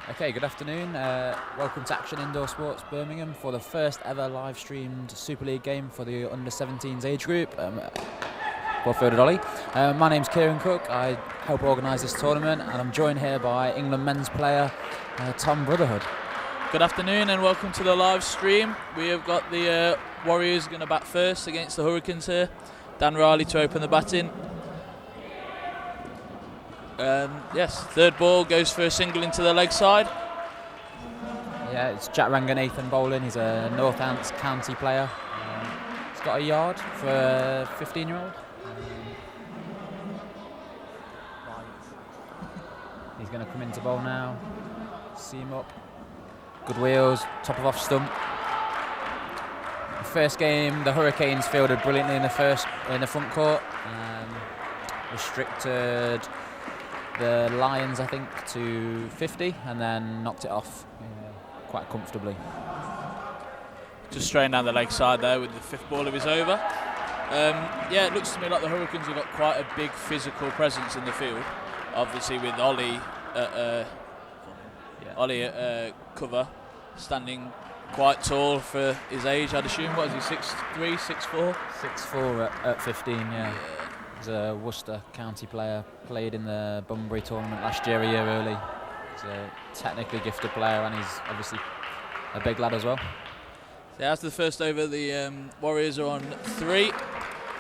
Okay, good afternoon. Welcome to Action Indoor Sports Birmingham for the first ever live streamed Super League game for the under-17s age group. Well-fielded Ollie. My name's Kieran Cook. I help organise this tournament, and I'm joined here by England men's player Tom Brotherhood. Good afternoon and welcome to the live stream. We have got the Warriors going to bat first against the Hurricanes here. Dan Riley to open the batting. Yes, third ball goes for a single into the leg side. Yeah, it's Jack Ranganathan bowling. He's a Northants county player. He's got a yard for a 15-year-old. He's going to come into bowl now. Seam up. Good wheels, top of off stump. The first game, the Hurricanes fielded brilliantly in the front court. Restricted the Lions, I think, to 50, and then knocked it off quite comfortably. Just straight down the leg side there with the fifth ball of his over. Yeah, it looks to me like the Hurricanes have got quite a big physical presence in the field. Obviously with Ollie at cover, standing quite tall for his age, I'd assume. What is he, 6'3", 6'4"? 6'4" at 15, yeah. He's a Worcester county player, played in the Bunbury tournament last year, a year early. He's a technically gifted player, and he's obviously a big lad as well. So after the first over, the Warriors are on 3.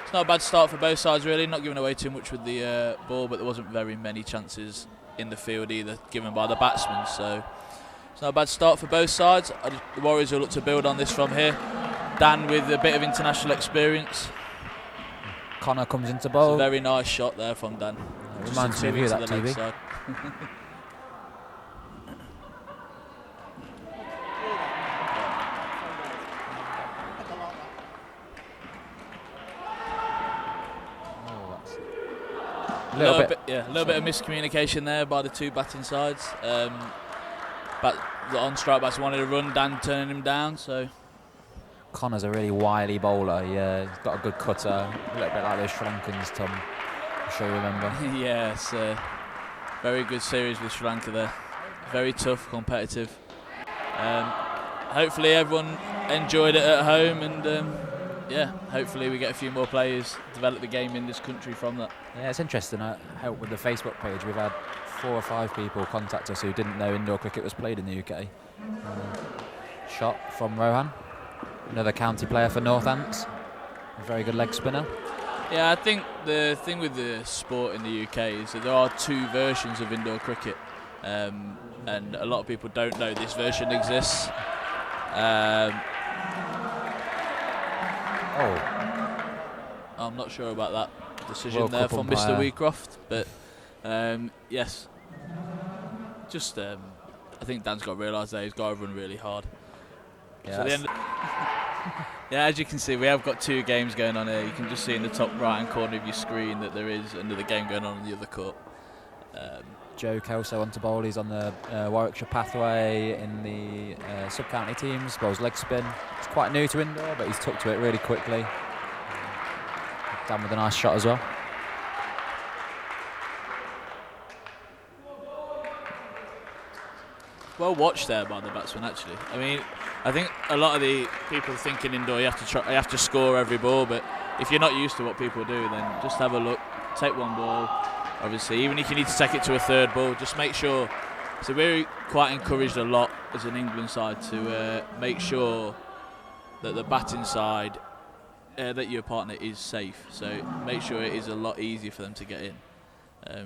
It's not a bad start for both sides, really. Not giving away too much with the ball, but there wasn't very many chances in the field either given by the batsmen. So it's not a bad start for both sides. The Warriors will look to build on this from here. Dan with a bit of international experience. Connor comes into bowl. It's a very nice shot there from Dan. Reminds me of you, that TV. A little bit of miscommunication there by the two batting sides. But the on-strike bats wanted to run, Dan turning him down. So Connor's a really wily bowler. He's got a good cutter, a little bit like those Sri Lankans, Tom. I'm sure you remember. Yes, very good series with Sri Lanka there. Very tough, competitive. Hopefully everyone enjoyed it at home, and hopefully we get a few more players develop the game in this country from that. Yeah, it's interesting. I help with the Facebook page. We've had 4 or 5 people contact us who didn't know indoor cricket was played in the UK. Shot from Rohan, another county player for Northants. A very good leg spinner. Yeah, I think the thing with the sport in the UK is that there are 2 versions of indoor cricket, and a lot of people don't know this version exists. I'm not sure about that decision World there Cup from Mr. Wheatcroft, but yes. Just I think Dan's got to realise that he's got to run really hard. Yeah, as you can see, we have got 2 games going on here. You can just see in the top right-hand corner of your screen that there is another game going on the other court. Joe Kelso onto bowl. He's on the Warwickshire pathway in the sub-county teams. Bowls leg spin. It's quite new to indoor, but he's took to it really quickly. Dan with a nice shot as well. Well watched there by the batsman, actually. I mean, I think a lot of the people thinking indoor you have to score every ball, but if you're not used to what people do, then just have a look, take one ball. Obviously, even if you need to take it to a third ball, just make sure. So we're quite encouraged a lot as an England side to make sure that the batting side, that your partner is safe. So make sure it is a lot easier for them to get in.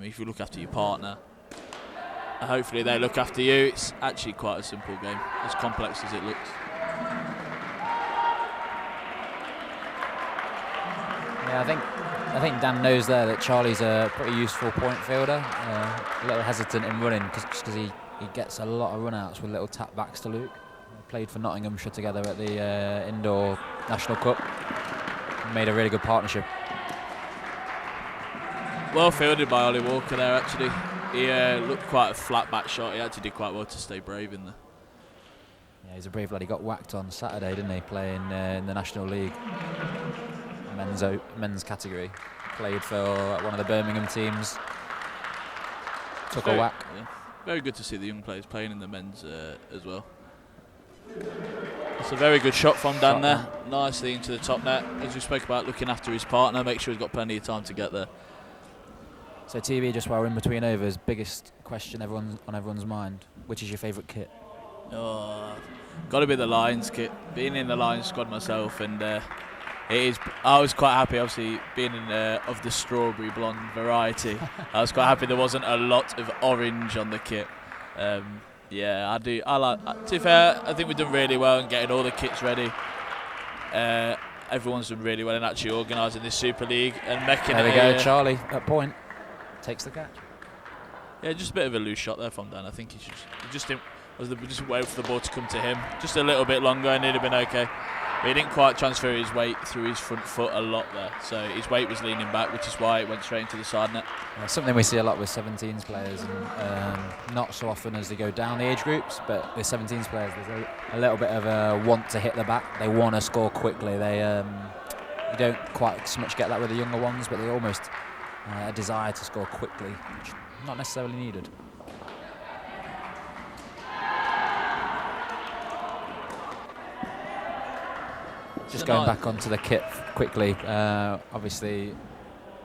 If you look after your partner, hopefully they look after you. It's actually quite a simple game, as complex as it looks. Yeah, I think Dan knows there that Charlie's a pretty useful point fielder. A little hesitant in running because he gets a lot of run-outs with little tap-backs to Luke. Played for Nottinghamshire together at the Indoor National Cup. Made a really good partnership. Well fielded by Ollie Walker there, actually. He looked quite a flat back shot. He actually did quite well to stay brave in there. Yeah, he's a brave lad. He got whacked on Saturday, didn't he? Playing in the National League. Men's category. Played for one of the Birmingham teams. took a whack. Yeah. Very good to see the young players playing in the men's as well. It's a very good shot from Dan there. Nicely into the top net. As we spoke about, looking after his partner, make sure he's got plenty of time to get there. So TV, just while we're in between overs, biggest question on everyone's mind: which is your favourite kit? Oh, got to be the Lions kit. Being in the Lions squad myself, and it is. I was quite happy, obviously, being in of the strawberry blonde variety. I was quite happy there wasn't a lot of orange on the kit. Yeah, I do. I like. To be fair, I think we've done really well in getting all the kits ready. Everyone's done really well in actually organising this Super League and making it. There we go, Charlie at point takes the catch. Yeah, just a bit of a loose shot there from Dan. I think he just wait for the ball to come to him. Just a little bit longer, and it'd have been okay. But he didn't quite transfer his weight through his front foot a lot there. So his weight was leaning back, which is why it went straight into the side net. Something we see a lot with 17s players, and not so often as they go down the age groups, but with 17s players, there's a little bit of a want to hit the back. They want to score quickly. You don't quite so much get that with the younger ones, but they almost a desire to score quickly, which is not necessarily needed. Just going back onto the kit quickly, obviously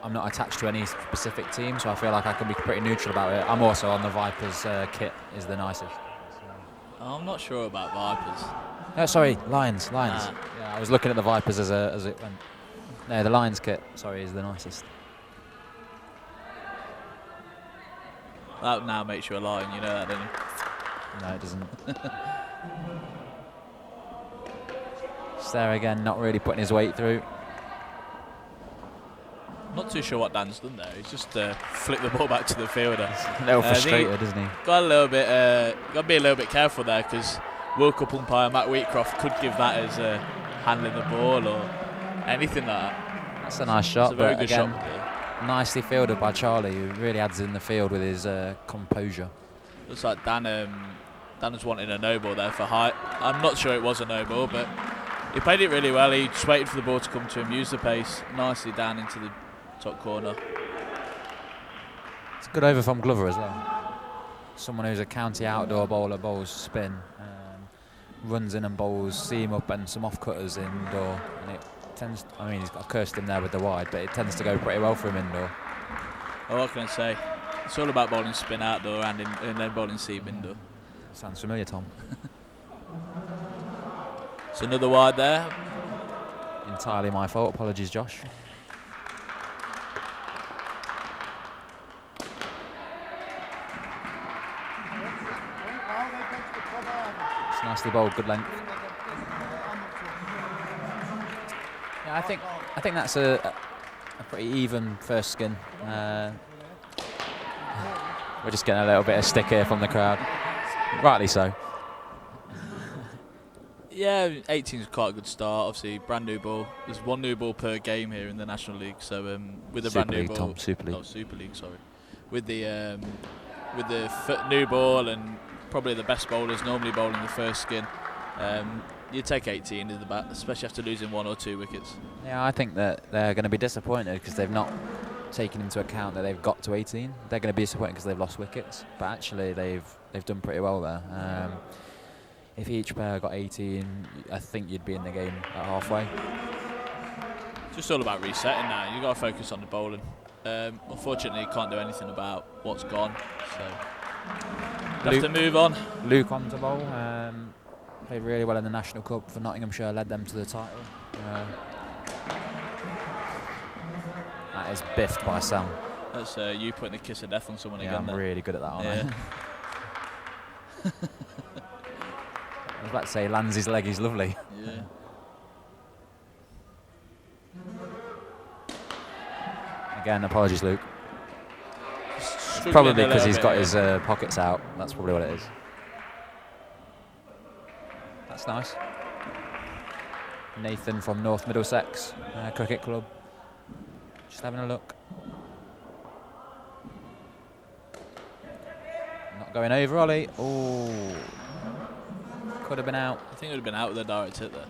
I'm not attached to any specific team, so I feel like I can be pretty neutral about it. I'm also on the Vipers kit is the nicest. I'm not sure about Vipers. No, sorry, Lions. Yeah, I was looking at the Vipers as it went. No, the Lions kit, sorry, is the nicest. That now makes you a lion, you know that, don't you? No, it doesn't. Just there again, not really putting his weight through. Not too sure what Dan's done there. He's just flicked the ball back to the fielder. A little frustrated, isn't he? Got to be a little bit careful there, because World Cup umpire Matt Wheatcroft could give that as handling the ball or anything like that. That's a nice shot. It's a very good again, shot. Nicely fielded by Charlie, who really adds in the field with his composure. Looks like Dan was wanting a no ball there for height. I'm not sure it was a no ball, but he played it really well. He just waited for the ball to come to him, used the pace nicely down into the top corner. It's a good over from Glover as well. Someone who's a county outdoor bowler, bowls spin, runs in and bowls seam up and some off cutters indoor, and it tends. I mean, he's got cursed him there with the wide, but it tends to go pretty well for him indoor. Well, what can I say? It's all about bowling spin outdoor and then bowling seam indoor. Sounds familiar, Tom. It's another wide there. Entirely my fault. Apologies, Josh. It's nicely bowled, good length. Yeah, I think that's a pretty even first skin. We're just getting a little bit of stick here from the crowd. Rightly so. Yeah, 18 is quite a good start. Obviously, brand new ball. There's one new ball per game here in the National League. So with the brand new ball, Tom, Super League. Oh, Super League, sorry. With the new ball and probably the best bowlers normally bowling the first skin, you take 18 in the bat, especially after losing 1 or 2 wickets. Yeah, I think that they're going to be disappointed because they've not taken into account that they've got to 18. They're going to be disappointed because they've lost wickets, but actually they've done pretty well there. If each player got 18, I think you'd be in the game at halfway. It's just all about resetting now. You've got to focus on the bowling. Unfortunately, you can't do anything about what's gone, so you have to move on. Luke on to bowl. Played really well in the National Cup for Nottinghamshire, led them to the title. That is biffed by Sam. That's you putting the kiss of death on someone Yeah, again. I'm there. really good at that, aren't I? I was about to say, Lansley's leg is lovely. Yeah. Again, apologies, Luke. Struggling Probably a because little he's bit, got yeah. his pockets out. That's probably what it is. That's nice. Nathan from North Middlesex Cricket Club. Just having a look. Not going over, Ollie. Oh, could have been out. I think it would have been out with a direct hit there.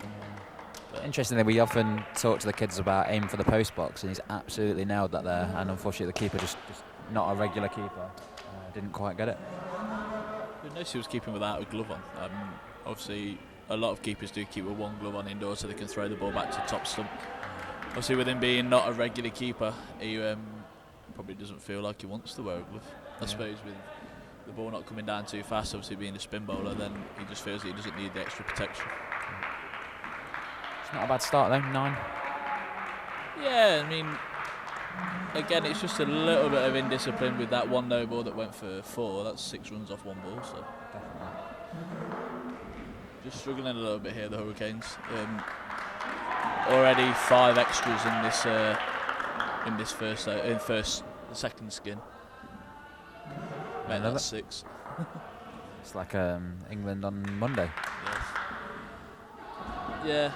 Interestingly, we often talk to the kids about aim for the post box, and he's absolutely nailed that there. And unfortunately, the keeper just not a regular keeper. didn't quite get it. I noticed he was keeping without a glove on. Obviously, a lot of keepers do keep with one glove on indoors so they can throw the ball back to top stump. Obviously, with him being not a regular keeper, he probably doesn't feel like he wants to wear a glove. I suppose with the ball not coming down too fast, obviously being a spin bowler, then he just feels that he doesn't need the extra protection. It's not a bad start though, 9. Yeah, I mean, again, it's just a little bit of indiscipline with that one no ball that went for 4. That's 6 runs off one ball, so Definitely. just struggling a little bit here, the Hurricanes. Already 5 extras in this second skin. Man, that's 6. It's like England on Monday. Yes. Yeah.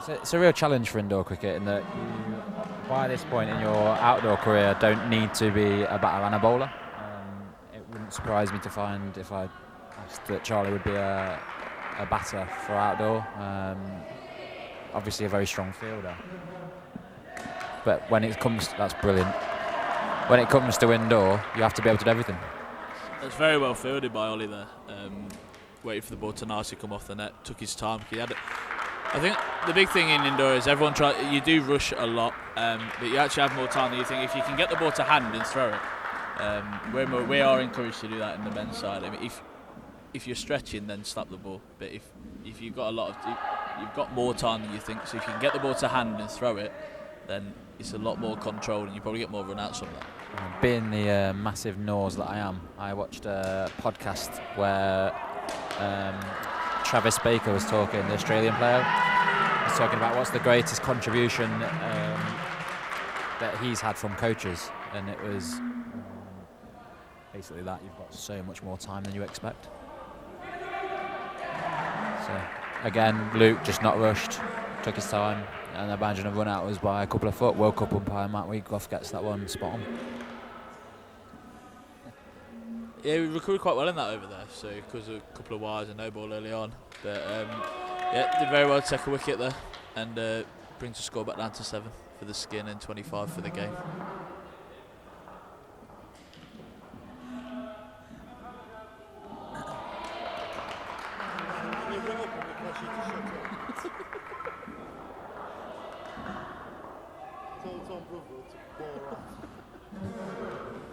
It's a real challenge for indoor cricket in that you, by this point in your outdoor career, don't need to be a batter and a bowler. It wouldn't surprise me to find if I asked that Charlie would be a batter for outdoor. Obviously a very strong fielder. But when it comes, that's brilliant. When it comes to indoor, you have to be able to do everything. That's very well fielded by Ollie there. Waiting for the ball to nicely come off the net. Took his time. I think the big thing in indoor is you do rush a lot, but you actually have more time than you think. If you can get the ball to hand and throw it, we are encouraged to do that in the men's side. I mean, if you're stretching, then slap the ball. But if you've got you've got more time than you think. So if you can get the ball to hand and throw it, then it's a lot more controlled, and you probably get more run-outs from that. Being the massive nose that I am, I watched a podcast where Travis Baker was talking, the Australian player. He was talking about what's the greatest contribution that he's had from coaches, and it was basically that you've got so much more time than you expect. So again, Luke just not rushed, took his time, and I imagine a run out was by a couple of foot. World Cup umpire Matt Weegoff gets that one spot on. Yeah, we recruited quite well in that over there, so because of a couple of wires and no ball early on. But yeah, did very well to take a wicket there and brings the score back down to 7 for the skin and 25 for the game.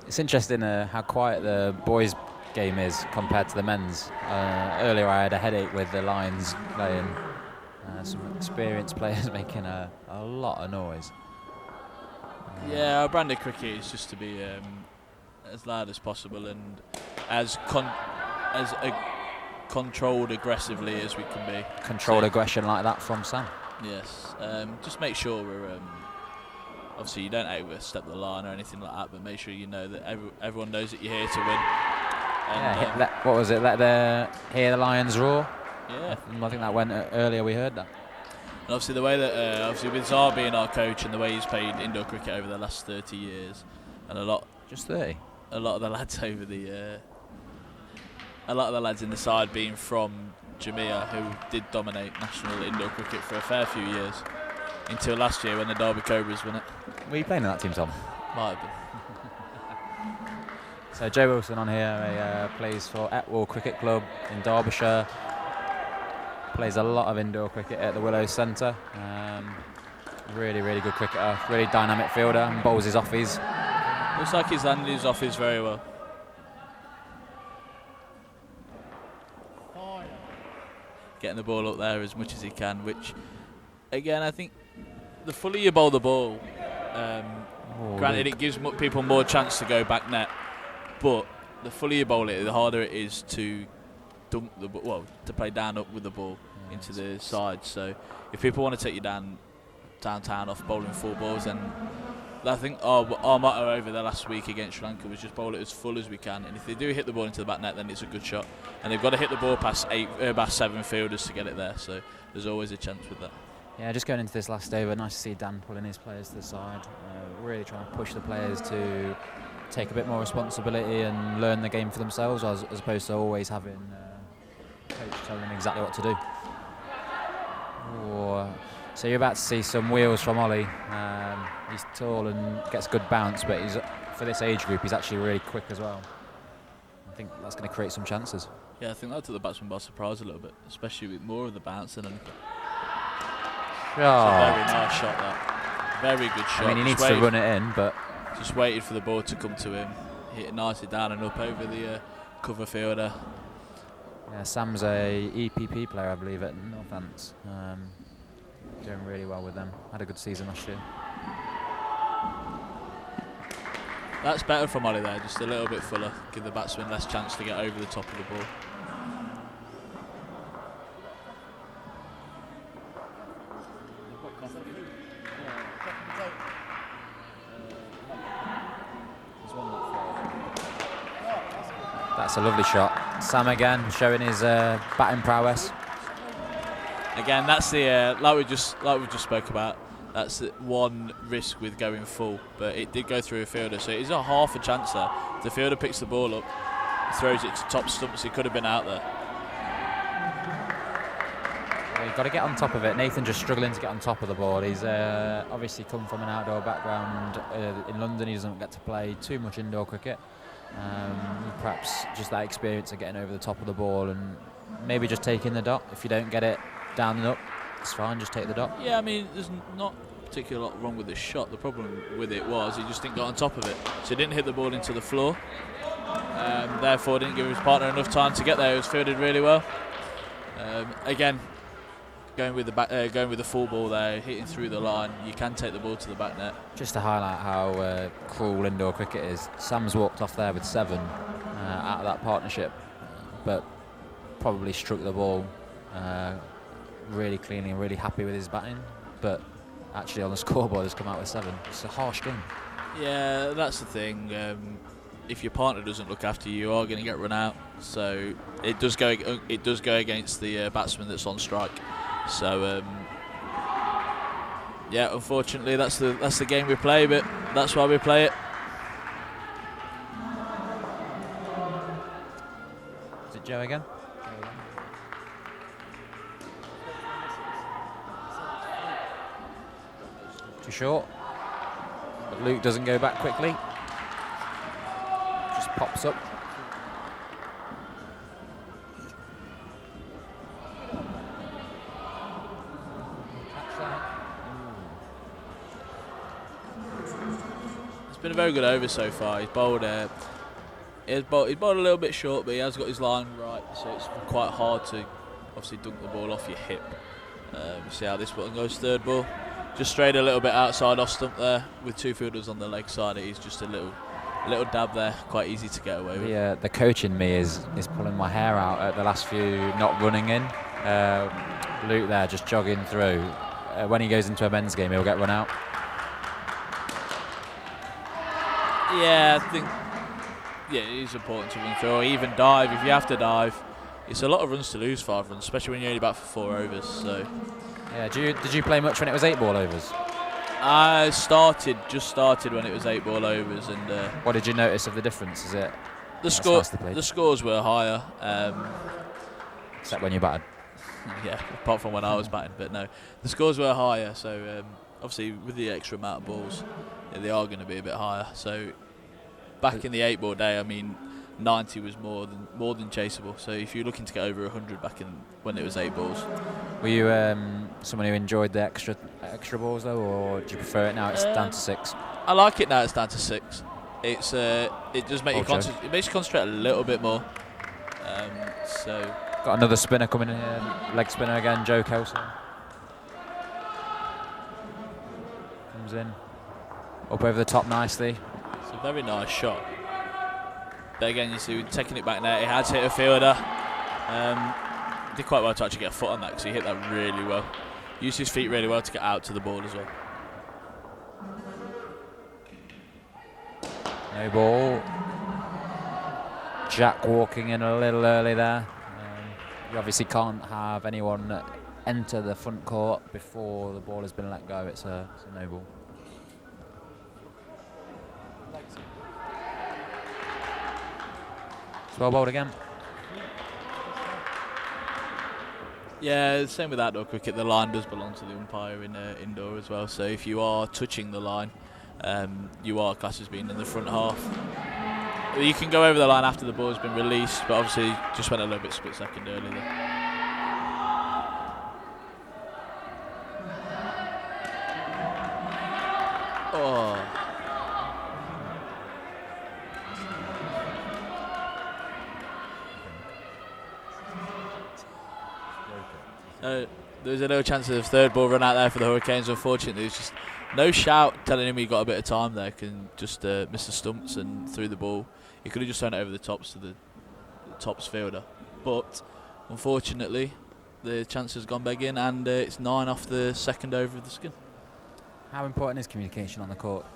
It's interesting how quiet the boys' game is compared to the men's. Earlier I had a headache with the Lions playing. Some experienced players making a lot of noise. Yeah, our brand of cricket is just to be as loud as possible and as controlled aggressively as we can be. Controlled aggression like that from Sam. Yes, just make sure we're obviously you don't overstep the line or anything like that, but make sure you know that everyone knows that you're here to win. And, what was it? Hear the Lions roar. Yeah, I think that went earlier. We heard that. And obviously the way that obviously with Zar being our coach and the way he's played indoor cricket over the last 30 years, and just 30. A lot of the lads over the a lot of the lads in the side being from Jamaica, who did dominate national indoor cricket for a fair few years until last year when the Derby Cobras won it. Were you playing in that team, Tom? Might have been. So Joe Wilson on here, he plays for Etwall Cricket Club in Derbyshire. Plays a lot of indoor cricket at the Willows Centre. Really, really good cricketer, really dynamic fielder, and bowls his offies. Looks like he's landed his offies very well. Getting the ball up there as much as he can, which, again, I think the fuller you bowl the ball, granted it gives people more chance to go back net, but the fuller you bowl it, the harder it is to dunk the ball, to play down up with the ball into the side. So if people want to take you downtown off bowling full balls, then I think our motto over the last week against Sri Lanka was just bowl it as full as we can, and if they do hit the ball into the back net, then it's a good shot, and they've got to hit the ball past 7 fielders to get it there, so there's always a chance with that. Yeah, just going into this last over, nice to see Dan pulling his players to the side, really trying to push the players to take a bit more responsibility and learn the game for themselves, as opposed to always having coach telling them exactly what to do. So you're about to see some wheels from Ollie. He's tall and gets good bounce, but for this age group, he's actually really quick as well. think that's going to create some chances. Yeah, I think that took the batsman by surprise a little bit, especially with more of the bounce than anything. It's a very nice shot, that. Very good shot. I mean, he needs to run it in, but... Just waited for the ball to come to him. Hit it nicely down and up over the cover fielder. Yeah, Sam's a EPP player, I believe, at Northants. Doing really well with them. Had a good season last year. That's better from Ollie there, just a little bit fuller. Give the batsman less chance to get over the top of the ball. That's a lovely shot. Sam again showing his batting prowess. Again, that's the like we just spoke about. That's the one risk with going full, but it did go through a fielder, so it is a half a chance there. The fielder picks the ball up, throws it to top stumps. He could have been out there. Well, you've got to get on top of it. Nathan just struggling to get on top of the ball. He's obviously come from an outdoor background. In London, he doesn't get to play too much indoor cricket. Perhaps just that experience of getting over the top of the ball and maybe just taking the dot. If you don't get it down and up, it's fine, just take the dot. Yeah, I mean, there's not particularly a lot wrong with this shot. The problem with it was he just didn't get on top of it. So he didn't hit the ball into the floor. Therefore, didn't give his partner enough time to get there. It was fielded really well. Again, going with the full ball there, hitting through the line, you can take the ball to the back net. Just to highlight how cruel indoor cricket is, Sam's walked off there with 7 out of that partnership, but probably struck the ball really cleanly and really happy with his batting, but actually on the scoreboard has come out with 7. It's a harsh game. Yeah, that's the thing. If your partner doesn't look after you, you are going to get run out. So it does go against the batsman that's on strike. So yeah, unfortunately that's the game we play, but that's why we play it. Is it Joe again? Too short. But Luke doesn't go back quickly. Just pops up. It's been a very good over so far. He's bowled he's bowled a little bit short, but he has got his line right, so it's quite hard to obviously dunk the ball off your hip. See how this one goes. Third ball. Just strayed a little bit outside off stump there with 2 fielders on the leg side. He's just a little dab there, quite easy to get away with. The coach in me is pulling my hair out at the last few not running in. Luke there just jogging through. When he goes into a men's game, he'll get run out. Yeah, I think it is important to run through, or even dive if you have to dive. It's a lot of runs to lose, 5 runs, especially when you're only back for 4 overs. So. Yeah, did you play much when it was 8 ball overs? I just started when it was 8 ball overs, and what did you notice of the difference? Is it the scores were higher, except when you batted? Yeah, apart from when I was batting, but no, the scores were higher. So obviously with the extra amount of balls, they are going to be a bit higher. So back in the 8 ball day, I mean, 90 was more than chaseable. So if you're looking to get over 100 back in when it was 8 balls. Were you someone who enjoyed the extra balls though, or do you prefer it now it's down to 6? I like it now it's down to 6. It's it does make it makes you concentrate a little bit more. So got another spinner coming in here, leg spinner again, Joe Kelso. Comes in, up over the top nicely. It's a very nice shot. But again, you see, taking it back now, he has hit a fielder. Did quite well to actually get a foot on that because he hit that really well. Used his feet really well to get out to the ball as well. No ball. Jack walking in a little early there. You obviously can't have anyone enter the front court before the ball has been let go. It's a no ball. It's well bowled again. Yeah, same with outdoor cricket. The line does belong to the umpire in indoor as well. So if you are touching the line, you are classed as being in the front half. You can go over the line after the ball's been released, but obviously just went a little bit split second early there. Oh. There was a little chance of the third ball run out there for the Hurricanes. Unfortunately, there's just no shout telling him he got a bit of time there. Can just miss the stumps and threw the ball. He could have just thrown it over the tops to the tops fielder. But unfortunately, the chance has gone begging, and it's 9 off the second over of the skin. How important is communication on the court?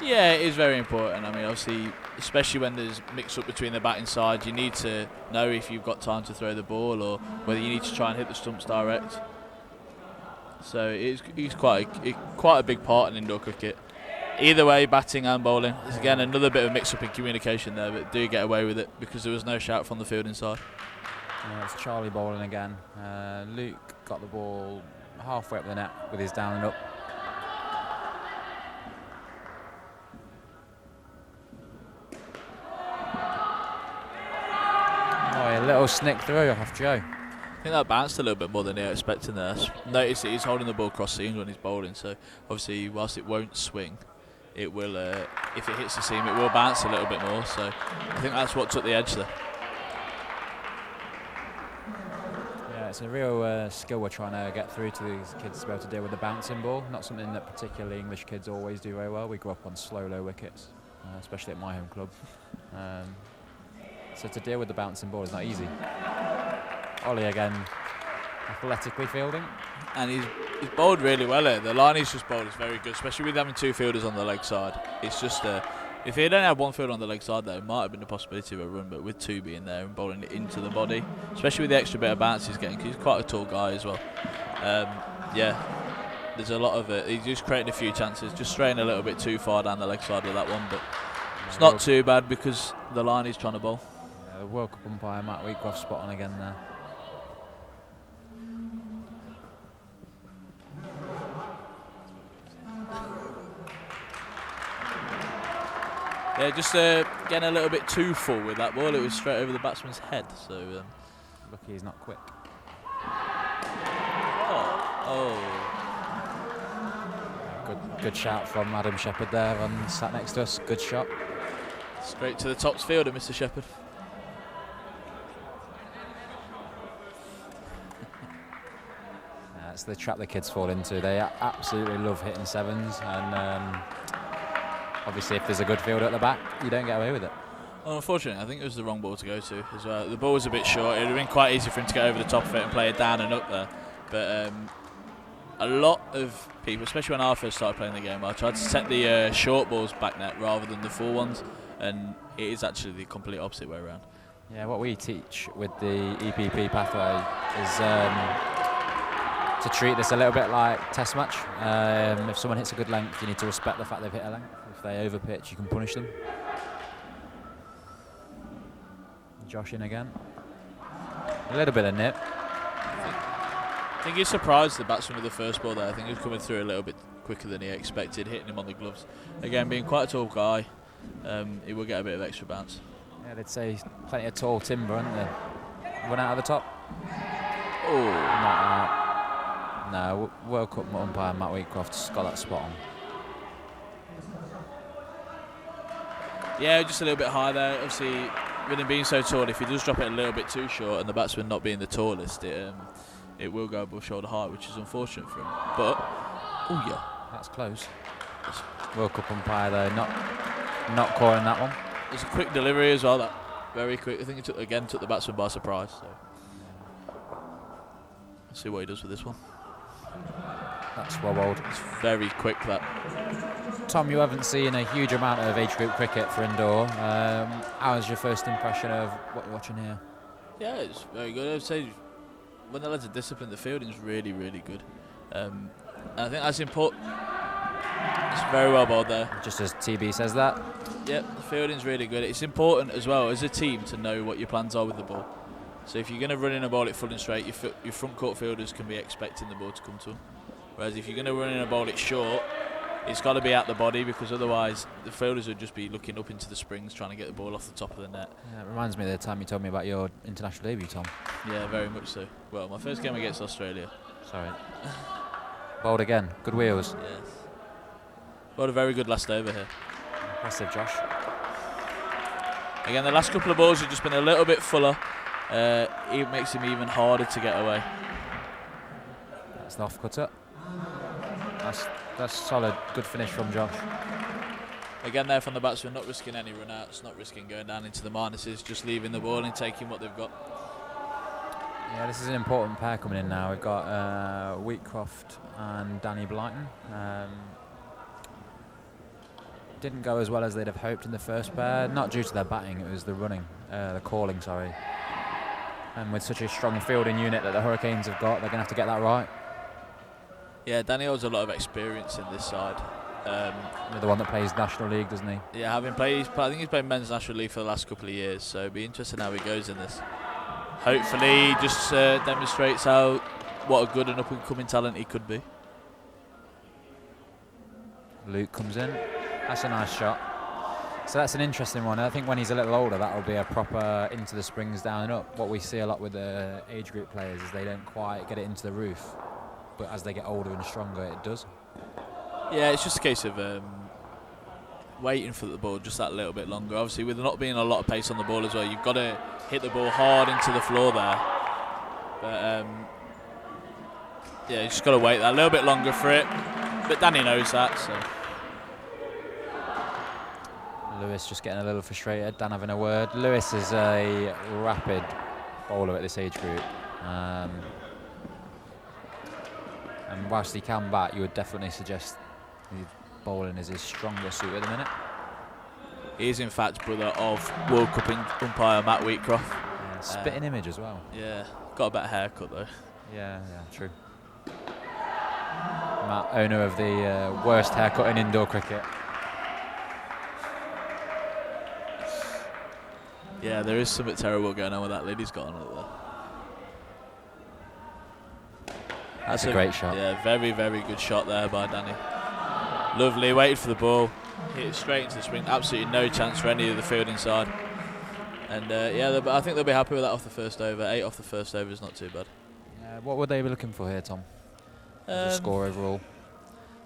Yeah, it is very important. I mean, obviously, especially when there's mix-up between the batting sides, you need to know if you've got time to throw the ball or whether you need to try and hit the stumps direct. So it's quite a big part in indoor cricket. Either way, batting and bowling. It's again another bit of mix-up in communication there, but do get away with it because there was no shout from the fielding side. Yeah, it's Charlie bowling again. Luke got the ball halfway up the net with his down and up. A little snick through off Joe. I think that bounced a little bit more than he was expecting there. Notice that he's holding the ball cross seams when he's bowling, so obviously whilst it won't swing, it will, if it hits the seam, it will bounce a little bit more, so I think that's what took the edge there. Yeah, it's a real skill we're trying to get through to these kids to be able to deal with the bouncing ball. Not something that particularly English kids always do very well. We grew up on slow, low wickets, especially at my home club. So to deal with the bouncing ball is not easy. Ollie again, athletically fielding. And he's bowled really well here. The line he's just bowled is very good, especially with having two fielders on the leg side. It's just, if he didn't have one fielder on the leg side there, it might have been a possibility of a run, but with two being there and bowling it into the body, especially with the extra bit of bounce he's getting, because he's quite a tall guy as well. Yeah, there's a lot of it. He's just creating a few chances, just straying a little bit too far down the leg side with that one, but it's not too bad because the line he's trying to bowl. The World Cup umpire Matt Wheatcroft spot on again there. Yeah, just getting a little bit too full with that ball. It was straight over the batsman's head. So lucky he's not quick. Good shout from Adam Shepherd there on sat next to us. Good shot. Straight to the tops fielder, Mr. Shepherd. That's the trap the kids fall into. They absolutely love hitting sevens, and obviously if there's a good fielder at the back, you don't get away with it. Well, unfortunately, I think it was the wrong ball to go to as well. The ball was a bit short. It would have been quite easy for him to get over the top of it and play it down and up there. But a lot of people, especially when I first started playing the game, I tried to set the short balls back net rather than the full ones, and it is actually the complete opposite way around. Yeah, what we teach with the EPP pathway is to treat this a little bit like test match. If someone hits a good length, you need to respect the fact they've hit a length. If they overpitch, you can punish them. Josh in again. A little bit of nip. I think he surprised the batsman with the first ball there. I think he was coming through a little bit quicker than he expected, hitting him on the gloves. Again, being quite a tall guy, he will get a bit of extra bounce. Yeah, they'd say plenty of tall timber, aren't they? Run out of the top. Oh, not out. No, World Cup umpire Matt Wheatcroft's got that spot on. Yeah, just a little bit high there. Obviously, with him being so tall, if he does drop it a little bit too short and the batsman not being the tallest, it will go above shoulder height, which is unfortunate for him. But, oh yeah. That's close. World Cup umpire though, not calling that one. It's a quick delivery as well, that very quick. I think it took the batsman by surprise. So. Let's see what he does with this one. That's well bowled. It's very quick, that. Tom, you haven't seen a huge amount of age group cricket for indoor. How's your first impression of what you're watching here? Yeah, it's very good. I would say when the lads are disciplined, the fielding's really, really good. And I think that's important. It's very well bowled there. Just as TB says that. Yep, the fielding's really good. It's important as well as a team to know what your plans are with the ball. So if you're going to run in a ball it full and straight, your front court fielders can be expecting the ball to come to them. Whereas if you're going to run in a ball it short, it's got to be at the body, because otherwise the fielders would just be looking up into the springs trying to get the ball off the top of the net. Yeah, it reminds me of the time you told me about your international debut, Tom. Yeah, very much so. Well, my first game against Australia. Sorry. Bowled again. Good wheels. Yes. What a very good last over here. Impressive, Josh. Again, the last couple of balls have just been a little bit fuller. It makes him even harder to get away. That's the off cutter. That's solid. Good finish from Josh. Again, there from the batsman, not risking any run-outs, not risking going down into the minuses, just leaving the ball and taking what they've got. Yeah, this is an important pair coming in now. We've got Wheatcroft and Danny Blyton. Didn't go as well as they'd have hoped in the first pair, not due to their batting, it was the running, the calling, sorry. And with such a strong fielding unit that the Hurricanes have got, they're going to have to get that right. Yeah, Danny has a lot of experience in this side. Another one that plays National League, doesn't he? Yeah, having played, I think he's played men's National League for the last couple of years, so it'll be interesting how he goes in this. Hopefully he just demonstrates what a good and up-and-coming talent he could be. Luke comes in. That's a nice shot. So that's an interesting one. I think when he's a little older, that'll be a proper into the springs, down and up. What we see a lot with the age group players is they don't quite get it into the roof, but as they get older and stronger, it does. Yeah, it's just a case of waiting for the ball just that little bit longer. Obviously, with not being a lot of pace on the ball as well, you've got to hit the ball hard into the floor there. But yeah, you just got to wait that a little bit longer for it. But Danny knows that, so. Lewis just getting a little frustrated. Dan having a word. Lewis is a rapid bowler at this age group. And whilst he can bat, you would definitely suggest bowling is his strongest suit at the minute. He is in fact brother of World Cup umpire Matt Wheatcroft. Yeah, spitting image as well. Yeah, got a better haircut though. Yeah, true. Matt, owner of the worst haircut in indoor cricket. Yeah, there is something terrible going on with that lid he's got on it there. That's a great shot. Yeah, very, very good shot there by Danny. Lovely, waited for the ball, hit it straight into the spring. Absolutely no chance for any of the field inside. And yeah, I think they'll be happy with that off the first over. 8 off the first over is not too bad. What would they be looking for here, Tom? The score overall.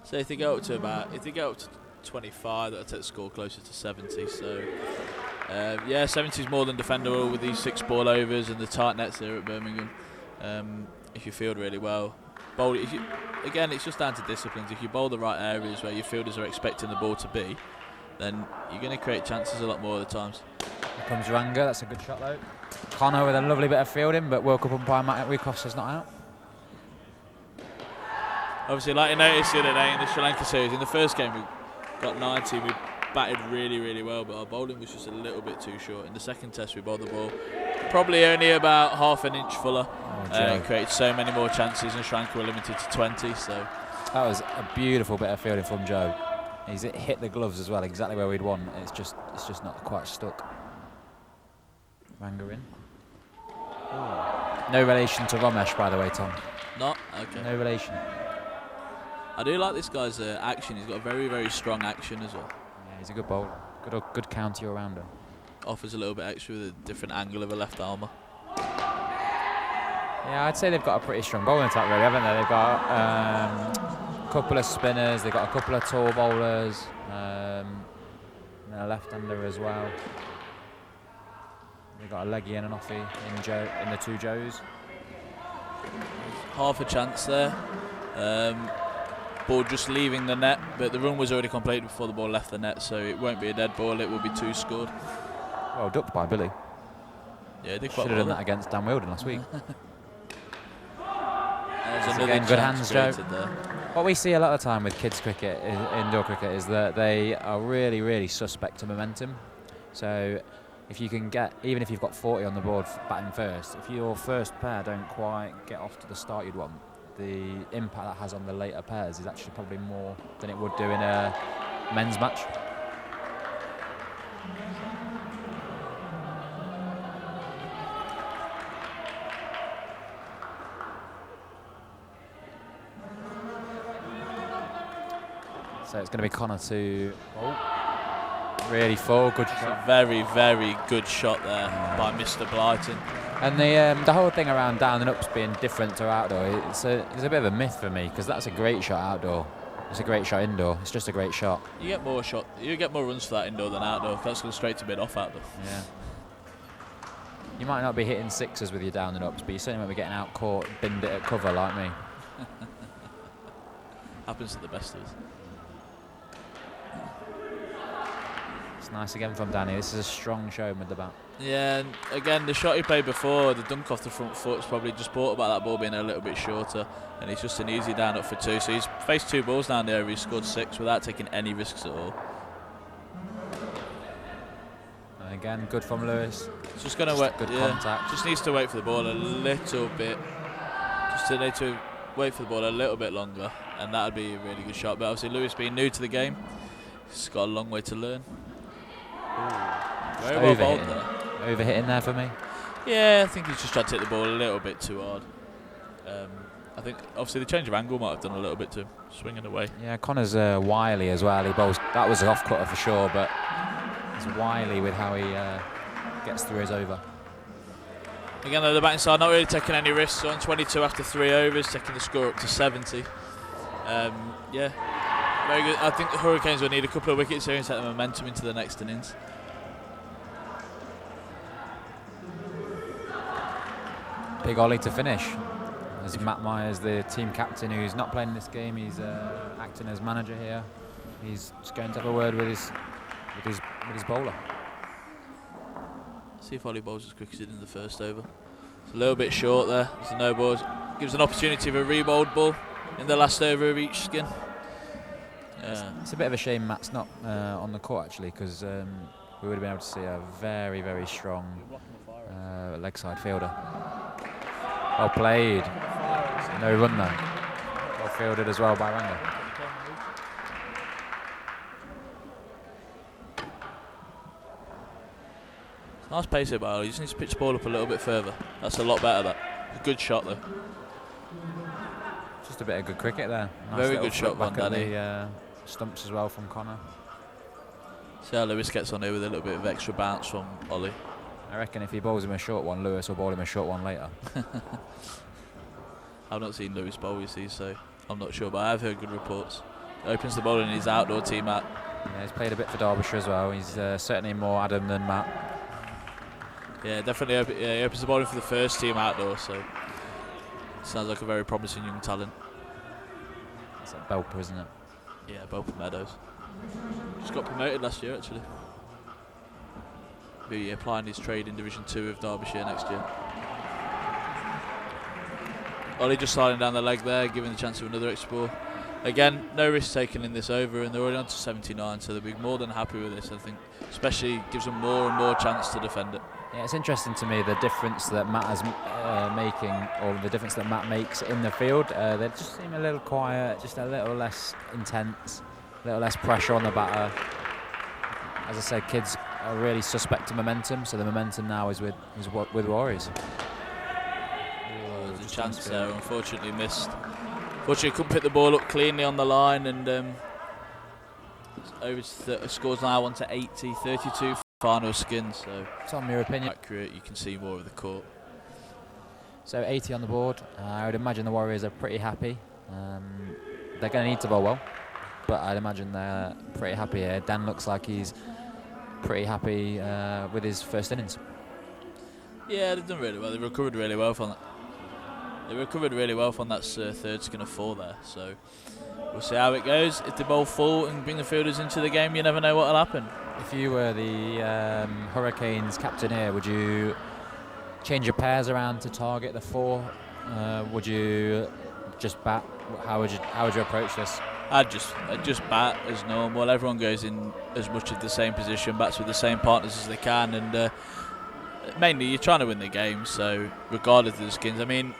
So if they go up to 25, that'll take the score closer to 70. So yeah, 70 is more than defendable with these 6 ball overs and the tight nets there at Birmingham. If you field really well, again, it's just down to disciplines. If you bowl the right areas where your fielders are expecting the ball to be, then you're going to create chances a lot more of the times. Here comes Ranga. That's a good shot though. Connor with a lovely bit of fielding, but World Cup umpire Matt Wheatcroft says not out. Obviously, like you noticed the other day in the Sri Lanka series, in the first game we got 90, we batted really, really well, but our bowling was just a little bit too short. In the second test, we bowled the ball probably only about half an inch fuller. Created so many more chances, and Sri Lanka were limited to 20. So that was a beautiful bit of fielding from Joe. He's hit the gloves as well, exactly where we'd want. It's just not quite stuck. Ranga in. No relation to Ramesh, by the way, Tom. Not? Okay. No relation. I do like this guy's action. He's got a very, very strong action as well. Yeah, he's a good bowler. Good county all-rounder. Offers a little bit extra with a different angle of a left armour. Yeah, I'd say they've got a pretty strong bowling attack, really, haven't they? They've got a couple of spinners, they've got a couple of tall bowlers, and a left-hander as well. They've got a leggy and an offie in the 2 Joes. Half a chance there. Ball just leaving the net, but the run was already completed before the ball left the net, so it won't be a dead ball, it will be 2 scored. Well, ducked by Billy. Yeah, they quite should have done that against Dan Wilden last week. Again, good hands, Joe. There. What we see a lot of time with kids cricket, indoor cricket, is that they are really, really suspect to momentum. So if you can get, even if you've got 40 on the board batting first, if your first pair don't quite get off to the start you'd want, the impact that has on the later pairs is actually probably more than it would do in a men's match. So it's going to be Connor to really full, good shot. A very, very good shot there by Mr. Blyton. And the whole thing around down and ups being different to outdoor, it's a bit of a myth for me, because that's a great shot outdoor. It's a great shot indoor. It's just a great shot. You get more runs for that indoor than outdoor. That's going straight to mid off outdoor. Yeah. You might not be hitting sixes with your down and ups, but you certainly won't be getting out caught, binned it at cover like me. Happens to the best of us. It's nice again from Danny. This is a strong showing with the bat. Yeah, and again, the shot he played before, the dunk off the front foot's probably just brought about that ball being a little bit shorter, and it's just an easy down up for 2. So he's faced 2 balls down there. He's scored 6 without taking any risks at all. And again, good from Lewis. Just going to wait. Good contact. Just needs to wait for the ball a little bit. Just to need to wait for the ball a little bit longer, and that would be a really good shot. But obviously, Lewis being new to the game, he's got a long way to learn. Very well bowled there. Overhitting there for me. Yeah, I think he's just tried to hit the ball a little bit too hard. I think obviously the change of angle might have done a little bit to swinging away. Yeah, Connor's wily as well. He bowls. That was an off cutter for sure, but he's wily with how he gets through his over. Again, though, the batting side not really taking any risks on 22 after 3 overs, taking the score up to 70. Yeah, very good. I think the Hurricanes will need a couple of wickets here and set the momentum into the next innings. Big Ollie to finish. As Matt Myers, the team captain, who's not playing this game, he's acting as manager here. He's just going to have a word with his bowler. See if Ollie bowls as quick as he did in the first over. It's a little bit short there. It's a no balls. Gives an opportunity for a re-bowled ball in the last over of each skin. It's a bit of a shame Matt's not on the court actually, because we would have been able to see a very, very strong leg side fielder. Well played. No run though. Well fielded as well by Ranga. Nice pace here by Ollie. You just need to pitch the ball up a little bit further. That's a lot better. That. A good shot though. Just a bit of good cricket there. Nice very good shot back by at Danny. the stumps as well from Connor. See how Lewis gets on here with a little bit of extra bounce from Ollie. I reckon if he bowls him a short one, Lewis will bowl him a short one later. I've not seen Lewis bowl, you see, so I'm not sure, but I have heard good reports. Opens the ball in his outdoor team out. Yeah, he's played a bit for Derbyshire as well. He's certainly more Adam than Matt. Yeah, definitely. He opens the ball in for the first team outdoor, so sounds like a very promising young talent. It's at Belper, isn't it? Yeah, Belper Meadows. Just got promoted last year, actually. Be applying his trade in Division 2 of Derbyshire next year. Ollie just sliding down the leg there, giving the chance of another explore. Again, no risk taken in this over, and they're already on to 79, so they'll be more than happy with this. I think, especially gives them more and more chance to defend it. Yeah, it's interesting to me the difference that Matt is making, or the difference that Matt makes in the field. They just seem a little quiet, just a little less intense, a little less pressure on the batter. As I said, kids are really suspect to momentum, so the momentum now is with Warriors. There's a chance there, unfortunately missed. Fortunately, couldn't pick the ball up cleanly on the line, and scores now on to 80, 32 final skin. So, Tom, your opinion? Accurate, you can see more of the court. So 80 on the board. I would imagine the Warriors are pretty happy. They're going to need to bowl well, but I'd imagine they're pretty happy here. Dan looks like he's pretty happy with his first innings. Yeah, they've done really well. They've recovered really well from that. They recovered really well from that third skin of 4 there. So we'll see how it goes. If they bowl full and bring the fielders into the game, you never know what will happen. If you were the Hurricanes captain here, would you change your pairs around to target the 4? Would you just bat? How would you approach this? I'd just bat as normal. Everyone goes in as much of the same position, bats with the same partners as they can, and mainly you're trying to win the game. So regardless of the skins, I mean,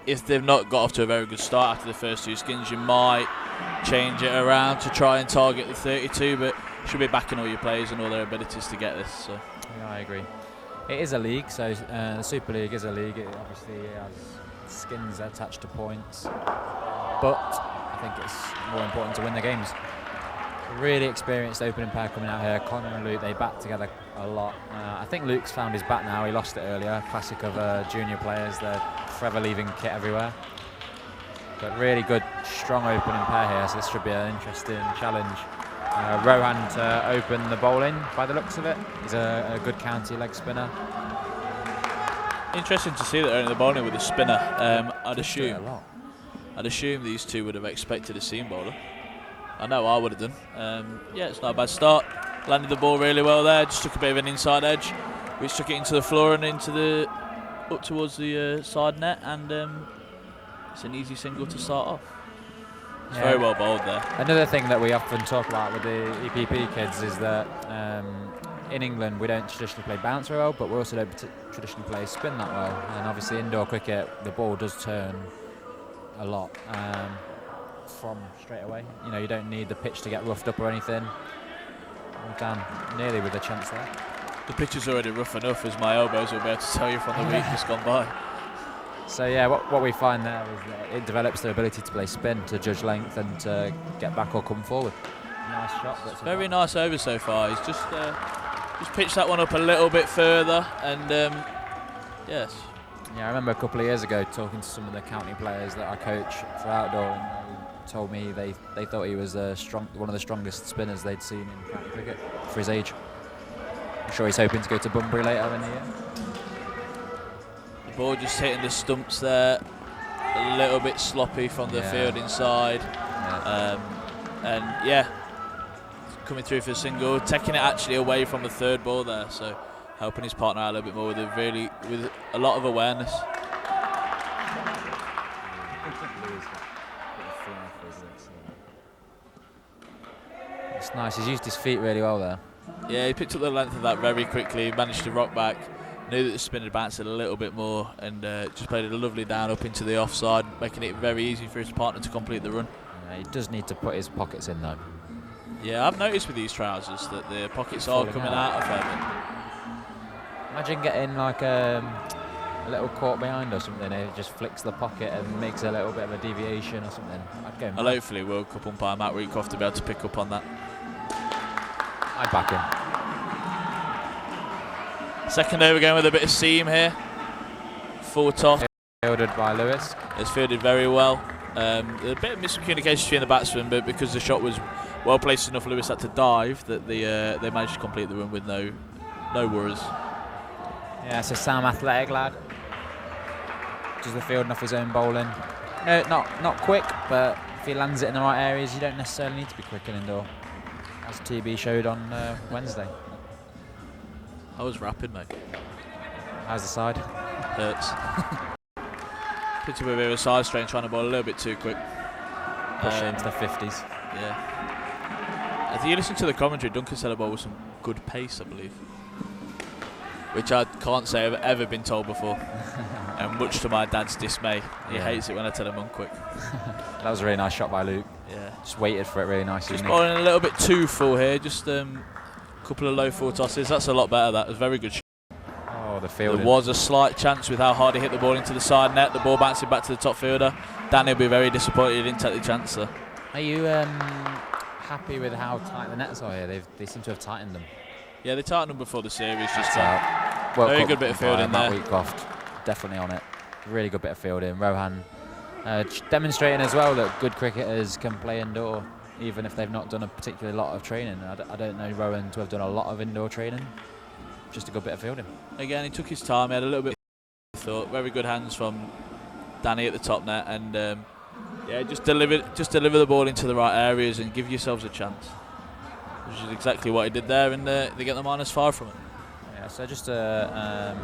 if they've not got off to a very good start after the first 2 skins, you might change it around to try and target the 32, but you should be backing all your players and all their abilities to get this. So. Yeah, I agree. It is a league, so the Super League is a league. It obviously has skins attached to points, but I think it's more important to win the games. Really experienced opening pair coming out here. Connor and Luke, they bat together a lot. I think Luke's found his bat now. He lost it earlier. Classic of junior players. They're forever leaving kit everywhere. But really good, strong opening pair here, so this should be an interesting challenge. Rohan to open the bowling by the looks of it. He's a good county leg spinner. Interesting to see that they're in the bowling with a spinner. I'd assume these two would have expected a seam bowler. I know I would have done. Yeah, it's not a bad start. Landed the ball really well there. Just took a bit of an inside edge, which took it into the floor and up towards the side net, and it's an easy single to start off. It's very well bowled there. Another thing that we often talk about with the EPP kids is that in England we don't traditionally play bounce very well, but we also don't traditionally play spin that well. And obviously indoor cricket, the ball does turn a lot from straight away. You know, you don't need the pitch to get roughed up or anything. Well done, nearly with a chance there. The pitch is already rough enough, as my elbows will be able to tell you from the week just gone by. So yeah, what we find there is that it develops their ability to play spin, to judge length and to get back or come forward. Nice shot. That's very nice over so far. He's just pitched that one up a little bit further, and yes. Yeah, I remember a couple of years ago talking to some of the county players that I coach for outdoor, and they told me they thought he was one of the strongest spinners they'd seen in county cricket for his age. I'm sure he's hoping to go to Bunbury later in the year. The ball just hitting the stumps there, a little bit sloppy from the field inside, and yeah, coming through for a single, taking it actually away from the third ball there, so helping his partner out a little bit more with a lot of awareness. It's nice. He's used his feet really well there. Yeah, he picked up the length of that very quickly, managed to rock back, knew that the spin had bounced it a little bit more, and just played it lovely down up into the offside, making it very easy for his partner to complete the run. Yeah, he does need to put his pockets in though. Yeah, I've noticed with these trousers that the pockets are coming out of them. Imagine getting like a little caught behind or something. It just flicks the pocket and makes a little bit of a deviation or something. I'd go. Well, hopefully World Cup umpire Matt Reedcroft to be able to pick up on that. I'd back him. Second over going with a bit of seam here. Full toss. Fielded by Lewis. It's fielded very well. A bit of miscommunication between the batsmen, but because the shot was well placed enough, Lewis had to dive, that they managed to complete the run with no worries. Yeah, it's a Sam athletic lad. Does the fielding off his own bowling. No, not quick, but if he lands it in the right areas, you don't necessarily need to be quick in indoor, as TB showed on Wednesday. I was rapid, mate. How's the side? Hurts. Picked up a bit of a side strain, trying to bowl a little bit too quick. Push it into the 50s. Yeah. I think you listen to the commentary, Duncan said about with some good pace, I believe. Which I can't say I've ever been told before. And much to my dad's dismay. He hates it when I tell him I'm quick. That was a really nice shot by Luke. Yeah. Just waited for it really nicely. Just bowling a little bit too full here. Just a couple of low full tosses. That's a lot better. That was a very good shot. Oh, the field. There was a slight chance with how hard he hit the ball into the side net. The ball bouncing back to the top fielder. Danny will be very disappointed he didn't take the chance there. Are you happy with how tight the nets are here? They seem to have tightened them. Yeah, they tightened them before the series. Just very good bit of fielding there. Weekcroft, definitely on it. Really good bit of fielding. Rohan demonstrating as well that good cricketers can play indoor, even if they've not done a particularly lot of training. I don't know Rohan to have done a lot of indoor training. Just a good bit of fielding. Again, he took his time. He had a little bit of thought. Very good hands from Danny at the top net, and just deliver the ball into the right areas and give yourselves a chance. Which is exactly what he did there, and they get the -5 from it. Yeah, so just to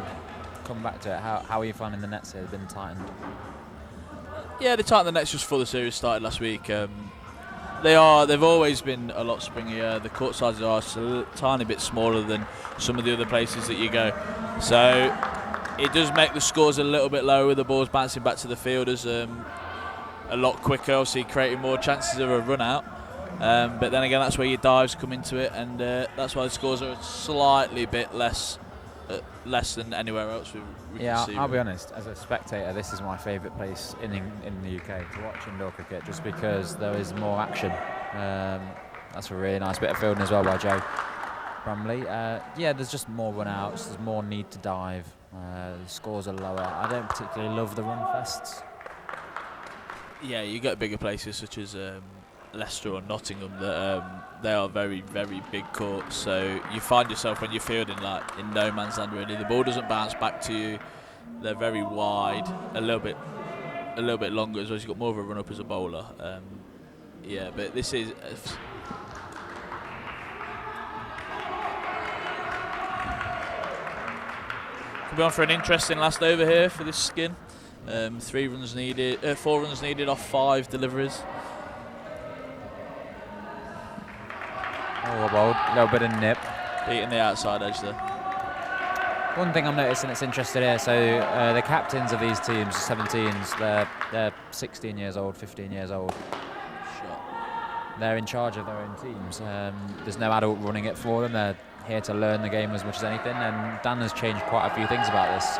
come back to it, how are you finding the nets here? They've been tightened. Yeah, they tightened the nets just before the series started last week. They've always been a lot springier. The court sizes are a tiny bit smaller than some of the other places that you go. So it does make the scores a little bit lower. The ball's bouncing back to the fielders a lot quicker, obviously creating more chances of a run out. But then again, that's where your dives come into it, and that's why the scores are a slightly bit less than anywhere else we can see. I'll be honest, as a spectator, this is my favourite place in the UK to watch indoor cricket, just because there is more action. That's a really nice bit of fielding as well by Joe Bramley. Yeah, there's just more run-outs. There's more need to dive. The scores are lower. I don't particularly love the run fests. Yeah, you get bigger places such as Leicester or Nottingham that they are very, very big courts. So you find yourself when you're fielding like in no man's land really. The ball doesn't bounce back to you. They're very wide, a little bit longer as well. You've got more of a run up as a bowler. Yeah, but this is. Could be on for an interesting last over here for this skin. 4 runs needed off 5 deliveries. Oh, well, a little bit of nip. Beating the outside edge there. One thing I'm noticing that's interesting here, so the captains of these teams, 17s, they're 16 years old, 15 years old. Shot. They're in charge of their own teams. There's no adult running it for them. They're here to learn the game as much as anything, and Dan has changed quite a few things about this.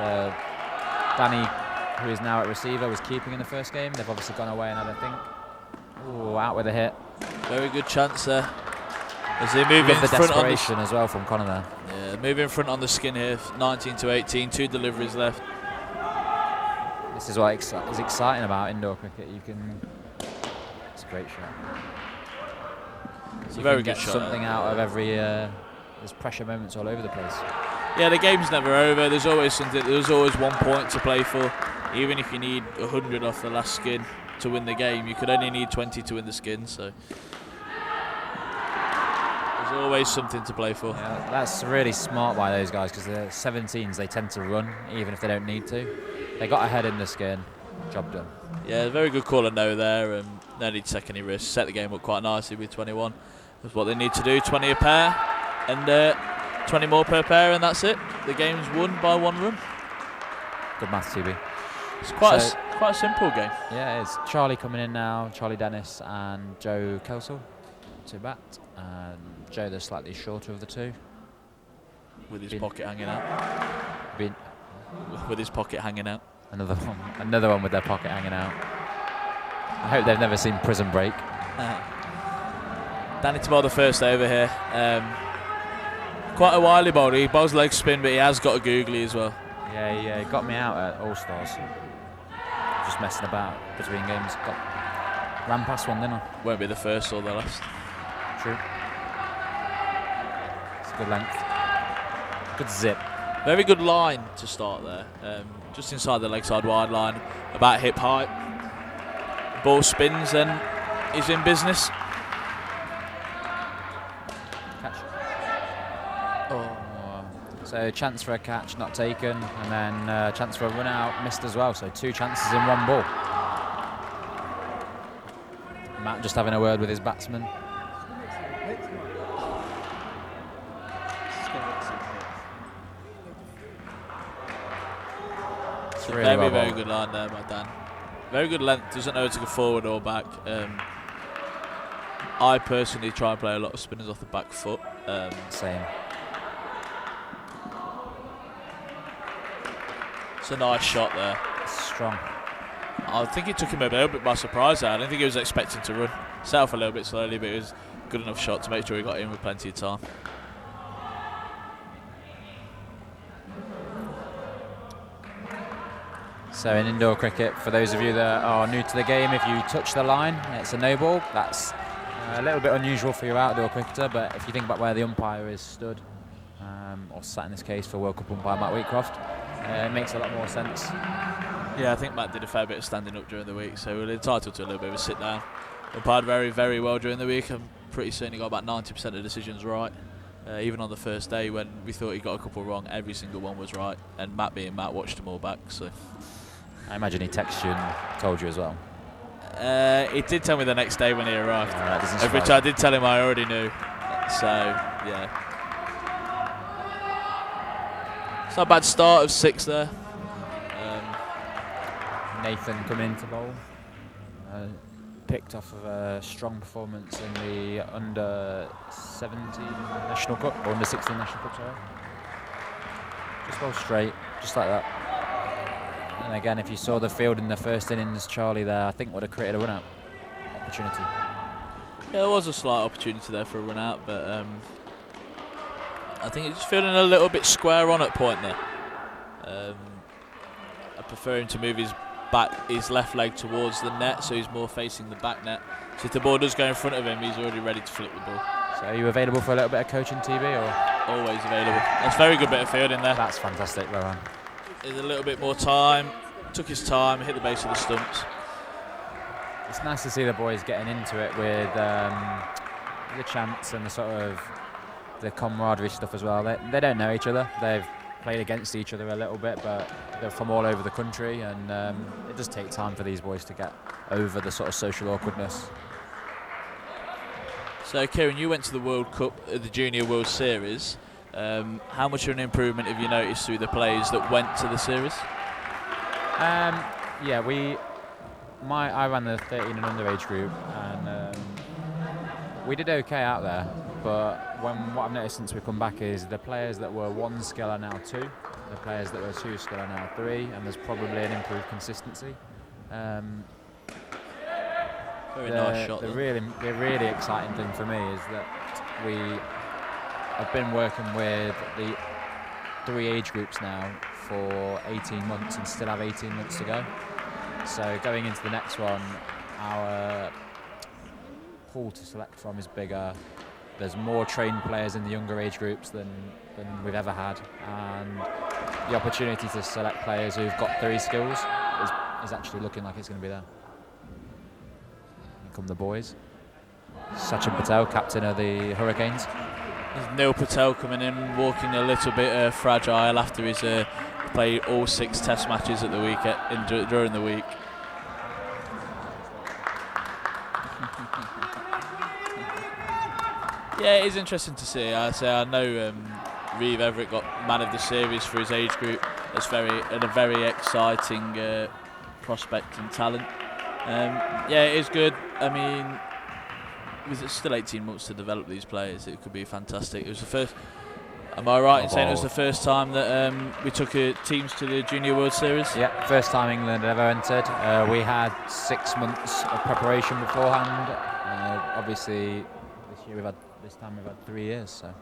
Danny, who is now at receiver, was keeping in the first game. They've obviously gone away and had a think. Ooh, out with a hit. Very good chance there. As they move in the front on desperation as well from Connor there. Yeah, move in front on the skin here. 19 to 18, 2 deliveries left. This is what is exciting about indoor cricket. It's a great shot. It's a very good get shot. Something out of every. There's pressure moments all over the place. Yeah, the game's never over. There's always something. There's always 1 point to play for. Even if you need 100 off the last skin to win the game, you could only need 20 to win the skin. So. There's always something to play for. Yeah, that's really smart by those guys because they're 17s. They tend to run even if they don't need to. They got ahead in the skin. Job done. Yeah, very good call and no there. No need to take any risks. Set the game up quite nicely with 21. That's what they need to do. 20 a pair and 20 more per pair, and that's it. The game's won by 1 run. Good maths, TB. It's quite a simple game. Yeah, it's Charlie coming in now. Charlie Dennis and Joe Kelsall to bat. And Joe, the slightly shorter of the two. With his pocket hanging out. With his pocket hanging out. Another one with their pocket hanging out. I hope they've never seen Prison Break. Danny to bowl the first over here. Quite a wily bowler. He bowls leg spin, but he has got a googly as well. Yeah, he got me out at All Stars. Just messing about between games. Ran past one, didn't I? Won't be the first or the last. True. It's a good length. Good zip. Very good line to start there. Just inside the leg side wide line, about hip height. Ball spins and he's in business. Catch. Oh. So chance for a catch not taken, and then chance for a run out missed as well. So 2 chances in 1 ball. Matt just having a word with his batsman. Really very good line there by Dan. Very good length, doesn't know to go forward or back. I personally try and play a lot of spinners off the back foot. Same. It's a nice shot there. Strong. I think it took him a little bit by surprise there. I don't think he was expecting to run. Set off a little bit slowly, but it was a good enough shot to make sure he got in with plenty of time. So in indoor cricket, for those of you that are new to the game, if you touch the line, it's a no ball. That's a little bit unusual for your outdoor cricketer, but if you think about where the umpire is stood, or sat in this case for World Cup umpire Matt Wheatcroft, it makes a lot more sense. Yeah, I think Matt did a fair bit of standing up during the week, so we're entitled to a little bit of a sit down. Umpired very, very well during the week. I'm pretty certain he got about 90% of the decisions right. Even on the first day when we thought he got a couple wrong, every single one was right. And Matt being Matt watched them all back. So I imagine he texted you and told you as well. He did tell me the next day when he arrived, Which I did tell him I already knew. So yeah, it's not a bad start of 6 there. Nathan come in to bowl. Picked off of a strong performance in the under 17 National Cup, or under 16 National Cup, sorry. Just bowled straight, just like that. And again, if you saw the field in the first innings, Charlie there, I think would have created a run-out opportunity. Yeah, there was a slight opportunity there for a run out, but I think he's feeling a little bit square on at point there. I prefer him to move his left leg towards the net, so he's more facing the back net. So if the ball does go in front of him, he's already ready to flip the ball. So are you available for a little bit of coaching, TB, or? Always available. That's a very good bit of fielding there. That's fantastic, Rohan. There's a little bit more time. Took his time, hit the base of the stumps. It's nice to see the boys getting into it with the chants and the sort of the camaraderie stuff as well. They don't know each other. They've played against each other a little bit, but they're from all over the country, and it does take time for these boys to get over the sort of social awkwardness. So, Kieran, you went to the World Cup, the Junior World Series. How much of an improvement have you noticed through the players that went to the series? I ran the 13 and under age group, and we did okay out there. But what I've noticed since we come back is the players that were 1 skill are now 2, the players that were 2 skill are now 3, and there's probably an improved consistency. Very nice shot. The really exciting thing for me is that we have been working with the 3 age groups now for 18 months and still have 18 months to go. So going into the next one, our pool to select from is bigger. There's more trained players in the younger age groups than we've ever had, and the opportunity to select players who've got 3 skills is actually looking like it's going to be there. Here come the boys. Sachin Patel, captain of the Hurricanes. There's Neil Patel coming in, walking a little bit fragile after his played all 6 test matches at the week during the week. Yeah, it is interesting to see. I know Reeve Everett got man of the series for his age group. That's a very exciting prospect and talent. Yeah, it is good. I mean, with still 18 months to develop these players, it could be fantastic. It was the first. Am I right in saying it was the first time that we took teams to the Junior World Series? Yeah, first time England ever entered. We had 6 months of preparation beforehand. Obviously, this time we've had 3 years. So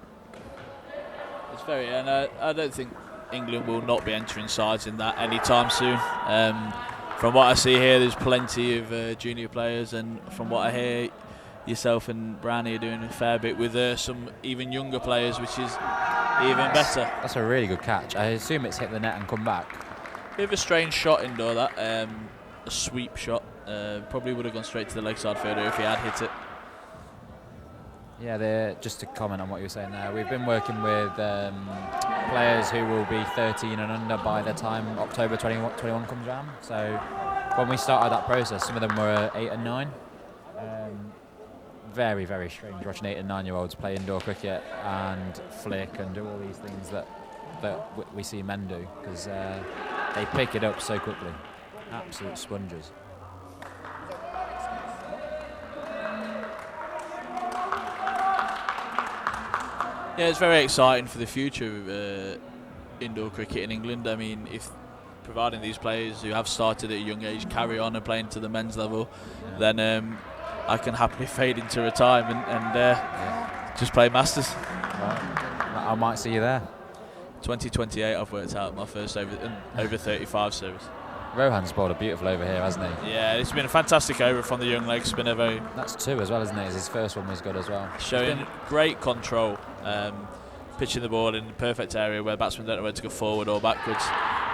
it's and I don't think England will not be entering sides in that anytime soon. From what I see here, there's plenty of junior players, and from what I hear, yourself and Brownie are doing a fair bit with some even younger players, which is even better. That's a really good catch. I assume it's hit the net and come back. Bit of a strange shot indoor, that. A sweep shot. Probably would have gone straight to the leg side fielder if he had hit it. Yeah, just to comment on what you were saying there, we've been working with players who will be 13 and under by the time October 21 comes around. So when we started that process, some of them were 8 and 9. Very, very strange watching 8 and 9-year-olds play indoor cricket and flick and do all these things that we see men do, because they pick it up so quickly. Absolute sponges. Yeah, it's very exciting for the future of indoor cricket in England. I mean, if providing these players who have started at a young age carry on and playing to the men's level, then I can happily fade into retirement and just play Masters. Well, I might see you there. 2028, I've worked out my first over 35 series. Rohan's bowled a beautiful over here, hasn't he? Yeah, it's been a fantastic over from the young leg spinner. That's 2 as well, isn't it? His first one was good as well. Showing great control, pitching the ball in the perfect area where batsmen don't know where to go forward or backwards,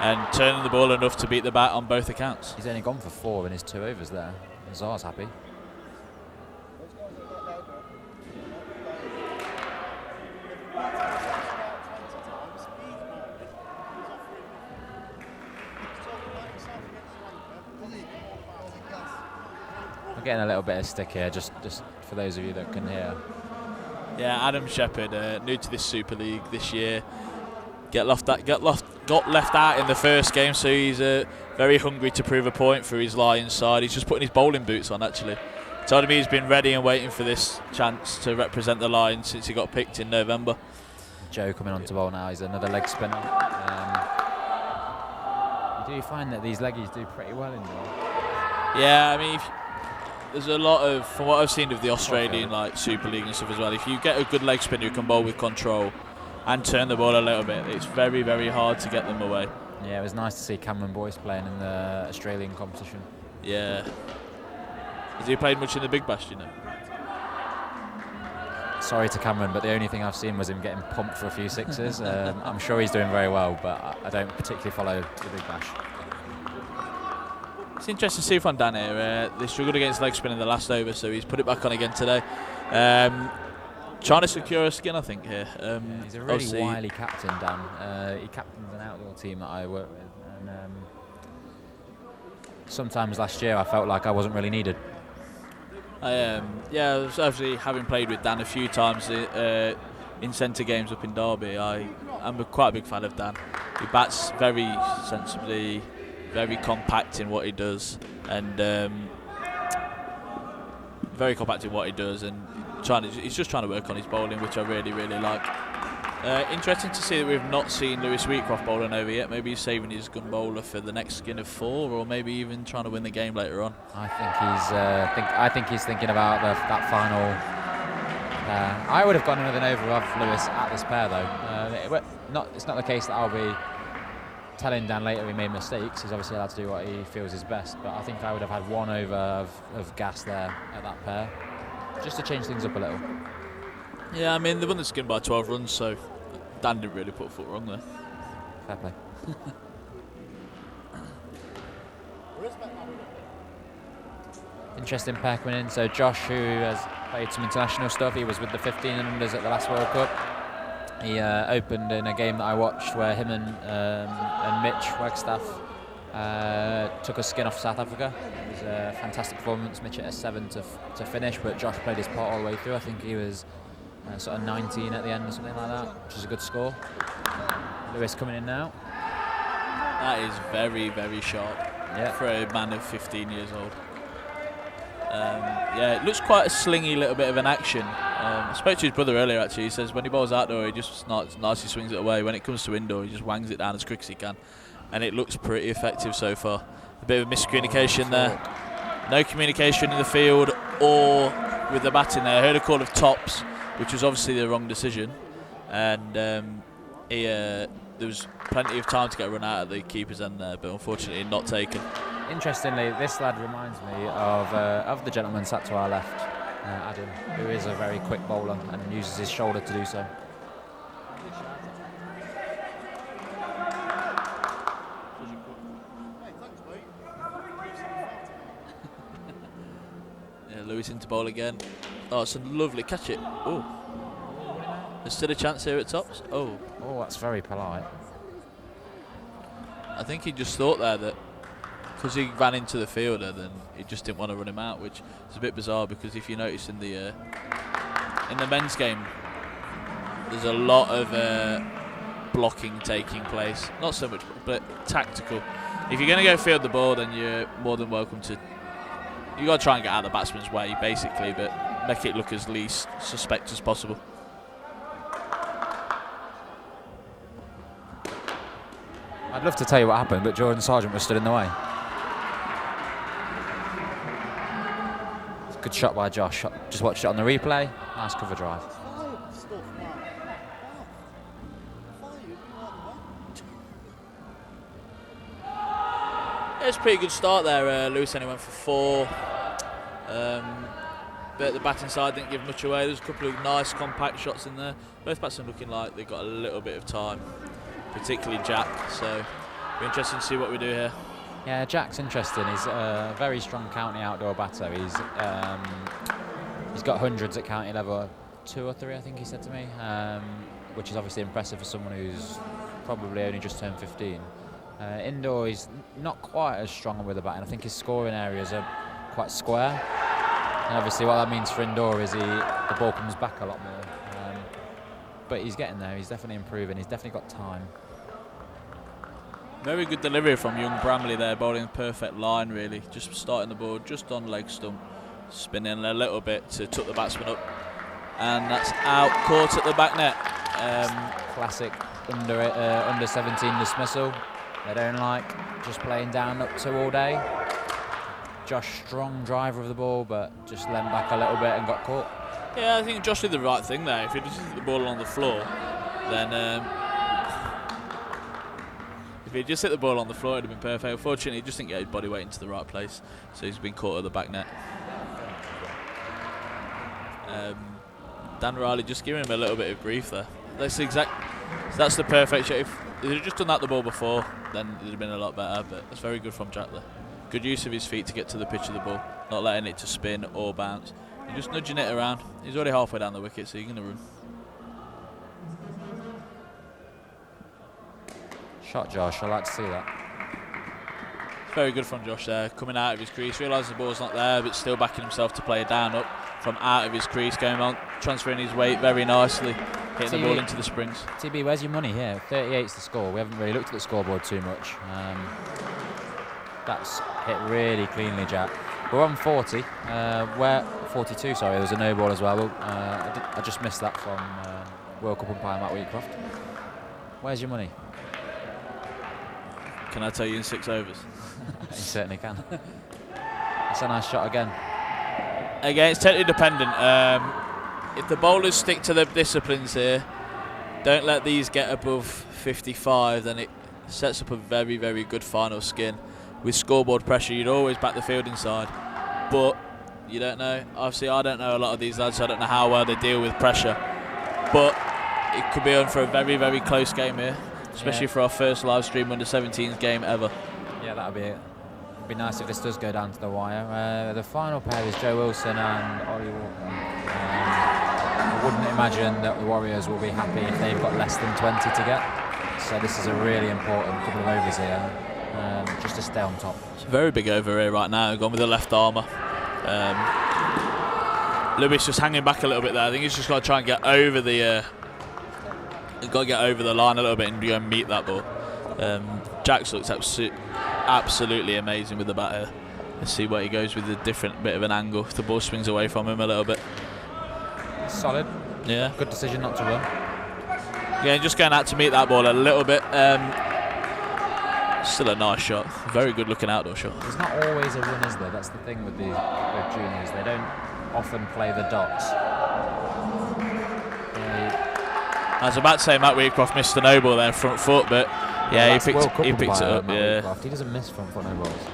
and turning the ball enough to beat the bat on both accounts. He's only gone for 4 in his 2 overs there. Zar's happy. We're getting a little bit of stick here, just for those of you that can hear. Yeah, Adam Shepherd, new to this Super League this year, got left out in the first game, so he's very hungry to prove a point for his Lions side. He's just putting his bowling boots on, actually. Told me he's been ready and waiting for this chance to represent the Lions since he got picked in November. Joe coming on to bowl now, he's another leg spinner. Do you find that these leggies do pretty well indoor? Yeah, I mean, there's a lot of, from what I've seen of the Australian like Super League and stuff as well, if you get a good leg spinner who can bowl with control and turn the ball a little bit, it's very, very hard to get them away. Yeah, it was nice to see Cameron Boyce playing in the Australian competition. Yeah. Has he played much in the Big Bash, do you know? Sorry to Cameron, but the only thing I've seen was him getting pumped for a few sixes. I'm sure he's doing very well, but I don't particularly follow the Big Bash. It's interesting to see from Dan here. They struggled against leg spin in the last over, so he's put it back on again today. Trying to secure a skin, I think, here. He's a really wily captain, Dan. He captains an outdoor team that I work with. And sometimes last year I felt like I wasn't really needed. Obviously having played with Dan a few times in centre games up in Derby, I'm quite a big fan of Dan. He bats very sensibly, very compact in what he does, and he's just trying to work on his bowling, which I really, really like. Interesting to see that we've not seen Lewis Wheatcroft bowling over yet. Maybe he's saving his gun bowler for the next skin of 4, or maybe even trying to win the game later on. I think he's thinking about that final. I would have gone with an over of Lewis at this pair though. It's not the case that I'll be telling Dan later he made mistakes. He's obviously allowed to do what he feels is best. But I think I would have had one over of gas there at that pair, just to change things up a little. Yeah, I mean they won the skin by 12 runs, so Dan didn't really put a foot wrong there. Fair play. Interesting pair coming in. So Josh, who has played some international stuff, he was with the 15 and unders at the last World Cup. He opened in a game that I watched where him and Mitch Wagstaff took a skin off South Africa. It was a fantastic performance. Mitch hit a 7 to finish, but Josh played his part all the way through. I think he was sort of 19 at the end or something like that, which is a good score. Lewis coming in now. That is very, very sharp for a man of 15 years old. It looks quite a slingy little bit of an action. I spoke to his brother earlier actually. He says when he bowls outdoor he just nicely swings it away. When it comes to indoor he just wangs it down as quick as he can, and it looks pretty effective so far. A bit of miscommunication there. No communication in the field or with the batting there. I heard a call of tops, which was obviously the wrong decision, and there was plenty of time to get a run out of the keeper's end there, but unfortunately not taken. Interestingly, this lad reminds me of the gentleman sat to our left, Adam, who is a very quick bowler and uses his shoulder to do so. Lewis into bowl again. Oh, it's a lovely catch it. Oh, there's still a chance here at tops. Oh, that's very polite. I think he just thought there that because he ran into the fielder, then he just didn't want to run him out, which is a bit bizarre because if you notice in the men's game, there's a lot of blocking taking place. Not so much, but tactical. If you're going to go field the ball, then you're more than welcome to. You got to try and get out of the batsman's way, basically, but make it look as least suspect as possible. I'd love to tell you what happened, but Jordan Sargent was stood in the way. Good shot by Josh. Just watched it on the replay. Nice cover drive. It's a pretty good start there. Lewis only went for 4. But the batting side didn't give much away. There's a couple of nice compact shots in there. Both batsmen looking like they've got a little bit of time, particularly Jack. So it'll be interesting to see what we do here. Yeah, Jack's interesting. He's a very strong county outdoor batter. He's got hundreds at county level, 2 or 3 I think he said to me, which is obviously impressive for someone who's probably only just turned 15. Indoor he's not quite as strong with the batting. I think his scoring areas are quite square, and obviously what that means for indoor is the ball comes back a lot more. But he's getting there. He's definitely improving. He's definitely got time. Very good delivery from young Bramley there, bowling a perfect line really. Just starting the ball just on leg stump, spinning a little bit to tuck the batsman up, and that's out, caught at the back net. Classic under 17 dismissal. They don't like just playing down up 2 all day. Josh strong driver of the ball, but just leant back a little bit and got caught. Yeah, I think Josh did the right thing there. If he just hit the ball on the floor, then if he just hit the ball on the floor, it'd have been perfect. Unfortunately, he just didn't get his body weight into the right place, so he's been caught at the back net. Dan Riley just giving him a little bit of grief there. That's the perfect shot. If he'd just done that the ball before, then it'd have been a lot better. But it's very good from Jack there. Good use of his feet to get to the pitch of the ball, not letting it to spin or bounce. You're just nudging it around. He's already halfway down the wicket, so you're going to run. Shot, Josh. I like to see that. It's very good from Josh there, coming out of his crease. Realises the ball's not there, but still backing himself to play it down up from out of his crease, going on, transferring his weight very nicely, hitting the ball into the springs. TB, where's your money here? 38's the score. We haven't really looked at the scoreboard too much. That's hit really cleanly, Jack. We're on 40. We're 42. Sorry, there was a no ball as well. I just missed that from World Cup umpire Matt Wheatcroft. Where's your money? Can I tell you in 6 overs? You certainly can. That's a nice shot again. Again, it's totally dependent. If the bowlers stick to their disciplines here, don't let these get above 55, then it sets up a very, very good final skin. With scoreboard pressure, you'd always back the fielding side, but you don't know. Obviously, I don't know a lot of these lads, so I don't know how well they deal with pressure. But it could be on for a very, very close game here, especially for our first live stream under 17s game ever. Yeah, that'd be it. It'd be nice if this does go down to the wire. The final pair is Joe Wilson and Ollie Walker. I wouldn't imagine that the Warriors will be happy if they've got less than 20 to get. So this is a really important couple of overs here. Just to stay on top. It's a very big over here right now, gone with the left armour. Lewis just hanging back a little bit there. I think he's just got to try and get over the line a little bit and go and meet that ball. Jax looks absolutely amazing with the bat here. Let's see where he goes with a different bit of an angle. If the ball swings away from him a little bit. Solid. Yeah. Good decision not to run. Yeah, just going out to meet that ball a little bit. Still a nice shot. Very good looking outdoor shot. There's not always a run, is there? That's the thing with the juniors. They don't often play the dots. I was about to say Matt Wheatcroft missed the no ball there front foot, but yeah, he picked it up. Yeah. Wheatcroft. He doesn't miss front foot no balls.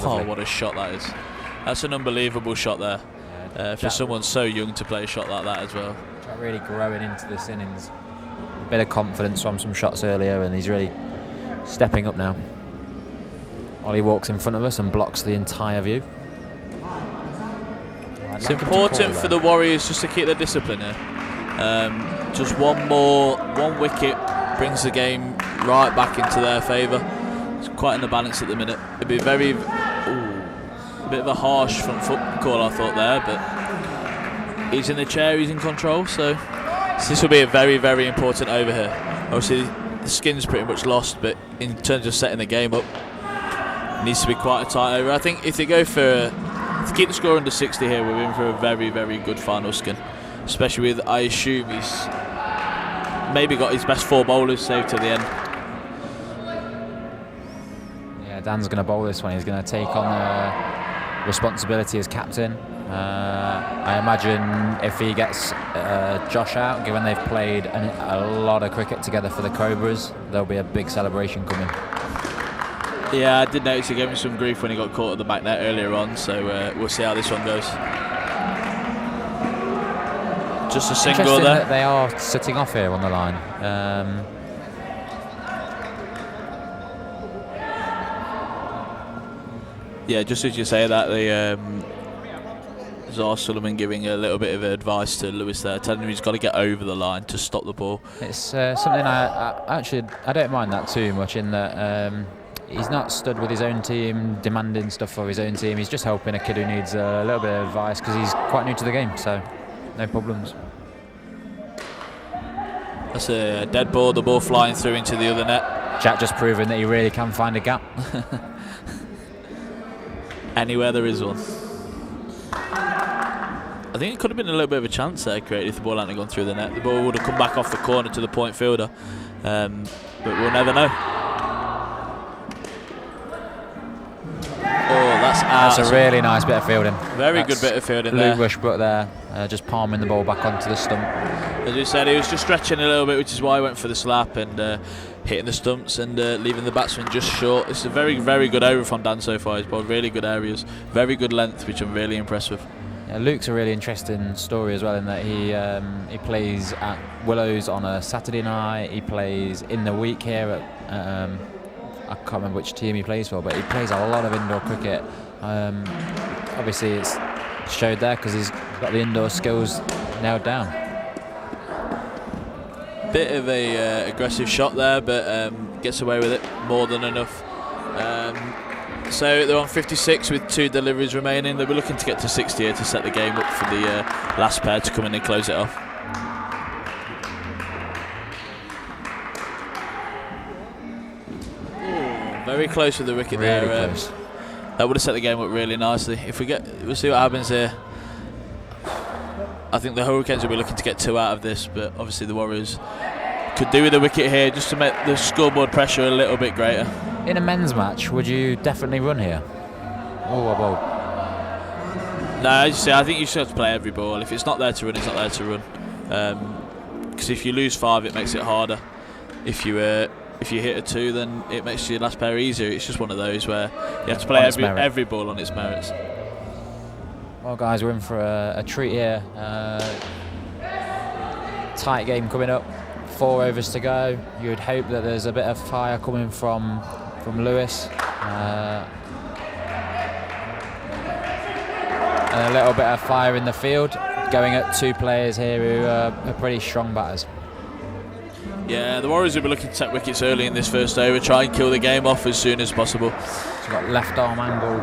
Oh, what a shot that is. That's an unbelievable shot there. For someone so young to play a shot like that as well. Really growing into this innings. A bit of confidence from some shots earlier, and he's really stepping up now. Ollie walks in front of us and blocks the entire view. It's important for the Warriors just to keep their discipline here. Just one wicket brings the game right back into their favour. It's quite in the balance at the minute. It'd be a bit of a harsh front foot call, I thought there, but he's in the chair, he's in control, so this will be a very, very important over here. Obviously, the skin's pretty much lost, but in terms of setting the game up, it needs to be quite a tight over. I think if they go to keep the score under 60 here, we're in for a very, very good final skin, especially with, I assume, he's maybe got his best 4 bowlers saved to the end. Yeah, Dan's going to bowl this one. He's going to take on the responsibility as captain. I imagine if he gets Josh out, given they've played a lot of cricket together for the Cobras, there'll be a big celebration coming. Yeah, I did notice he gave me some grief when he got caught at the back net earlier on, so we'll see how this one goes. Just a single there. That they are sitting off here on the line. Yeah, just as you say that, Zar Sullivan giving a little bit of advice to Lewis there, telling him he's got to get over the line to stop the ball. It's something I don't mind that too much, in that he's not stood with his own team demanding stuff for his own team. He's just helping a kid who needs a little bit of advice because he's quite new to the game, so no problems. That's a dead ball, the ball flying through into the other net. Jack just proving that he really can find a gap. Anywhere there is one. I think it could have been a little bit of a chance there created if the ball hadn't gone through the net. The ball would have come back off the corner to the point fielder, but we'll never know. Oh, that's out. That's a really nice bit of fielding. Very good bit of fielding there. Luke Rushbrook there, just palming the ball back onto the stump. As you said, he was just stretching a little bit, which is why he went for the slap and hitting the stumps and leaving the batsman just short. It's a very, very good over from Dan so far. He's bowled really good areas, very good length, which I'm really impressed with. Yeah, Luke's a really interesting story as well in that he plays at Willows on a Saturday night. He plays in the week here at I can't remember which team he plays for, but he plays a lot of indoor cricket. Obviously, it's showed there because he's got the indoor skills nailed down. Bit of a aggressive shot there, but gets away with it more than enough. So they're on 56 with 2 deliveries remaining. They were looking to get to 60 here to set the game up for the last pair to come in and close it off. Very close with the wicket really there. Close. That would have set the game up really nicely. We'll see what happens here. I think the Hurricanes will be looking to get 2 out of this, but obviously the Warriors could do with a wicket here just to make the scoreboard pressure a little bit greater. In a men's match, would you definitely run here? Oh, well. No, as you say, I think you should have to play every ball. If it's not there to run, it's not there to run. Because if you lose 5, it makes it harder. If you hit a 2, then it makes your last pair easier. It's just one of those where you have to play every ball on its merits. Well, guys, we're in for a treat here. Tight game coming up. 4 overs to go. You would hope that there's a bit of fire coming from Lewis. And a little bit of fire in the field, going at 2 players here who are pretty strong batters. Yeah, the Warriors will be looking to take wickets early in this first over, try and kill the game off as soon as possible. So we've got left arm angle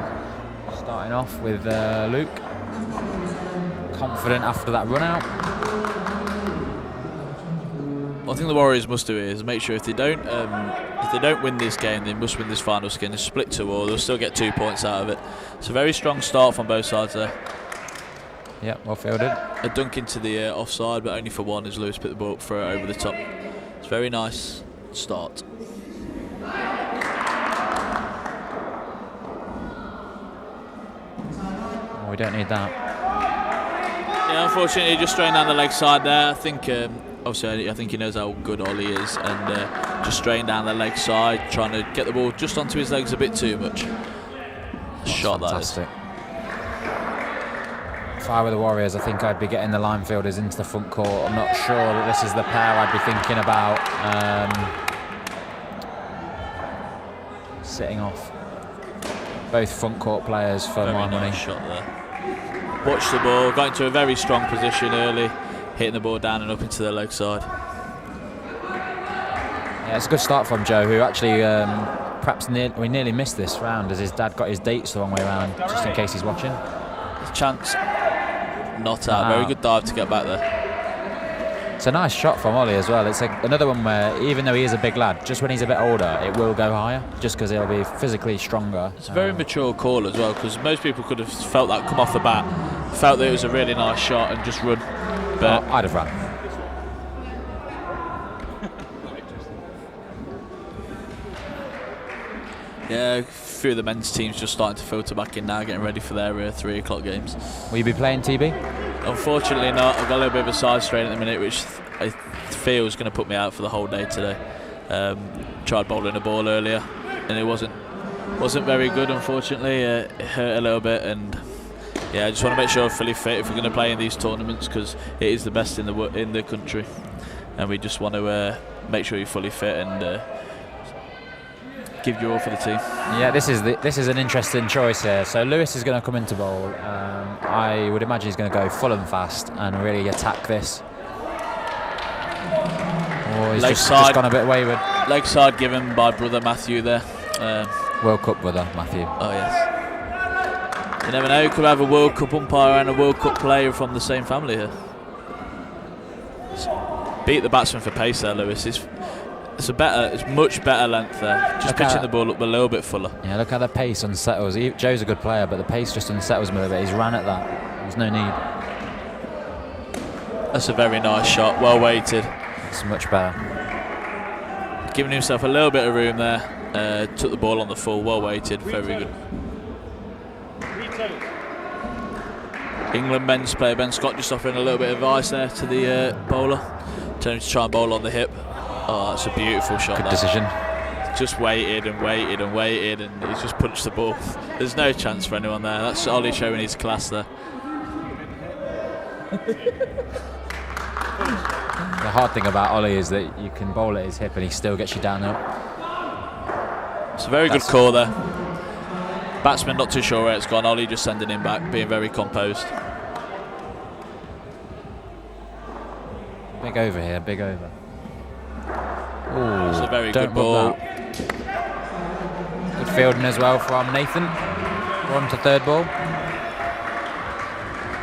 starting off with Luke. Confident after that run out. One thing the Warriors must do is make sure if they don't win this game, they must win this final skin. They split 2 all, they'll still get 2 points out of it. It's a very strong start from both sides there. Yeah, well fielded. A dunk into the offside, but only for 1 as Lewis put the ball up for it over the top. It's a very nice start. Oh, we don't need that. Yeah, unfortunately, just straying down the leg side there. I think, obviously, I think he knows how good Ollie is, and just straying down the leg side, trying to get the ball just onto his legs a bit too much. Shot fantastic. That is. If I were the Warriors, I think I'd be getting the line fielders into the front court. I'm not sure that this is the pair I'd be thinking about sitting off. Both front court players for my money. Nice shot there. Watched the ball, got into a very strong position early, hitting the ball down and up into the leg side. Yeah, it's a good start from Joe, who actually perhaps we nearly missed this round as his dad got his dates the wrong way around, just in case he's watching. Chance not out. Very good dive to get back there. It's a nice shot from Ollie as well. It's another one where, even though he is a big lad, just when he's a bit older, it will go higher, just because he'll be physically stronger. It's a very mature call as well, because most people could have felt that come off the bat, felt that it was a really nice shot and just run. But I'd have run. Yeah, a few of the men's teams just starting to filter back in now, getting ready for their 3 o'clock games. Will you be playing TB? Unfortunately not. I've got a little bit of a side strain at the minute, which I feel is going to put me out for the whole day today. Tried bowling a ball earlier, and it wasn't very good. Unfortunately, it hurt a little bit, and yeah, I just want to make sure I'm fully fit if we're going to play in these tournaments, because it is the best in the country, and we just want to make sure you're fully fit and give you all for the team. Yeah, this is an interesting choice here. So Lewis is going to come into bowl. I would imagine he's going to go full and fast and really attack this. Oh, he's just gone a bit wayward. Leg side given by brother Matthew there. World Cup brother Matthew. Oh yes. You never know, you could have a World Cup umpire and a World Cup player from the same family here. Beat the batsman for pace there, Lewis. It's much better length there. Just pitching the ball up a little bit fuller. Yeah, look how the pace unsettles. Joe's a good player, but the pace just unsettles him a little bit. He's ran at that. There's no need. That's a very nice shot, well weighted. It's much better. Giving himself a little bit of room there. Took the ball on the full, well weighted, very good. England men's player Ben Scott just offering a little bit of advice there to the bowler. Telling him to try and bowl on the hip. Oh, that's a beautiful shot. Good decision. Just waited and waited and waited, and he's just punched the ball. There's no chance for anyone there. That's Ollie showing his class there. The hard thing about Ollie is that you can bowl at his hip and he still gets you down up. It's a very good call there. Batsman not too sure where it's gone. Ollie just sending him back, being very composed. Big over here, big over. Ooh, it's a very good ball. Good fielding as well from Nathan. We're on to third ball.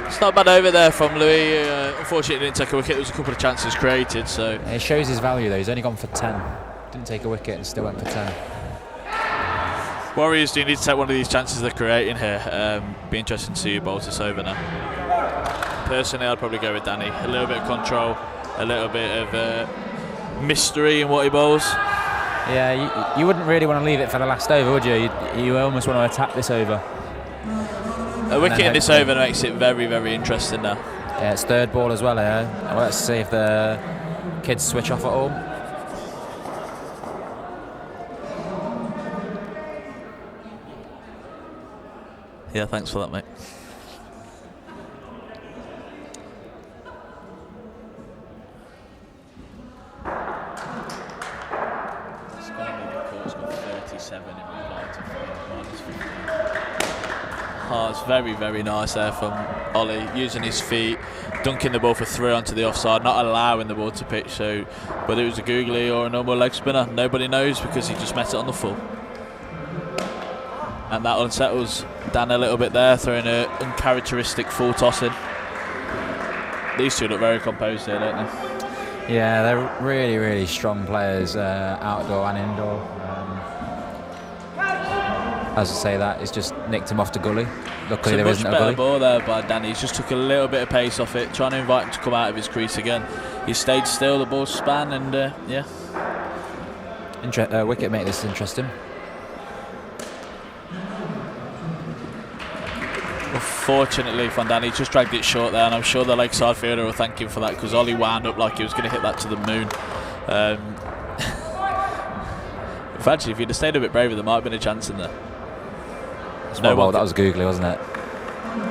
It's not bad over there from Louis. Unfortunately, didn't take a wicket. There was a couple of chances created, so it shows his value though. He's only gone for 10. Didn't take a wicket and still went for 10. Warriors do need to take one of these chances they're creating here. Be interesting to see who bowls this over now. Personally, I'd probably go with Danny. A little bit of control, a little bit of mystery in what he bowls. Yeah, you wouldn't really want to leave it for the last over, would you? You almost want to attack this over. A wicket in this over makes it very, very interesting now. Yeah, it's third ball as well here. Well, let's see if the kids switch off at all. Yeah, thanks for that, mate. Oh, it's very, very nice there from Ollie, using his feet, dunking the ball for 3 onto the offside, not allowing the ball to pitch. So whether it was a googly or a normal leg spinner, nobody knows because he just met it on the full. And that unsettles Dan a little bit there, throwing an uncharacteristic full toss in. These two look very composed here, don't they? Yeah, they're really, really strong players, outdoor and indoor. As I say that, it's just nicked him off the gully. Luckily there isn't a gully. Much better ball there by Danny. He's just took a little bit of pace off it, trying to invite him to come out of his crease again. He stayed still, the ball span, and yeah. Wicket make this interesting. Unfortunately for Danny, just dragged it short there, and I'm sure the leg side fielder will thank him for that because Ollie wound up like he was going to hit that to the moon. Actually, if he'd have stayed a bit braver, there might have been a chance in there. That was googly, wasn't it?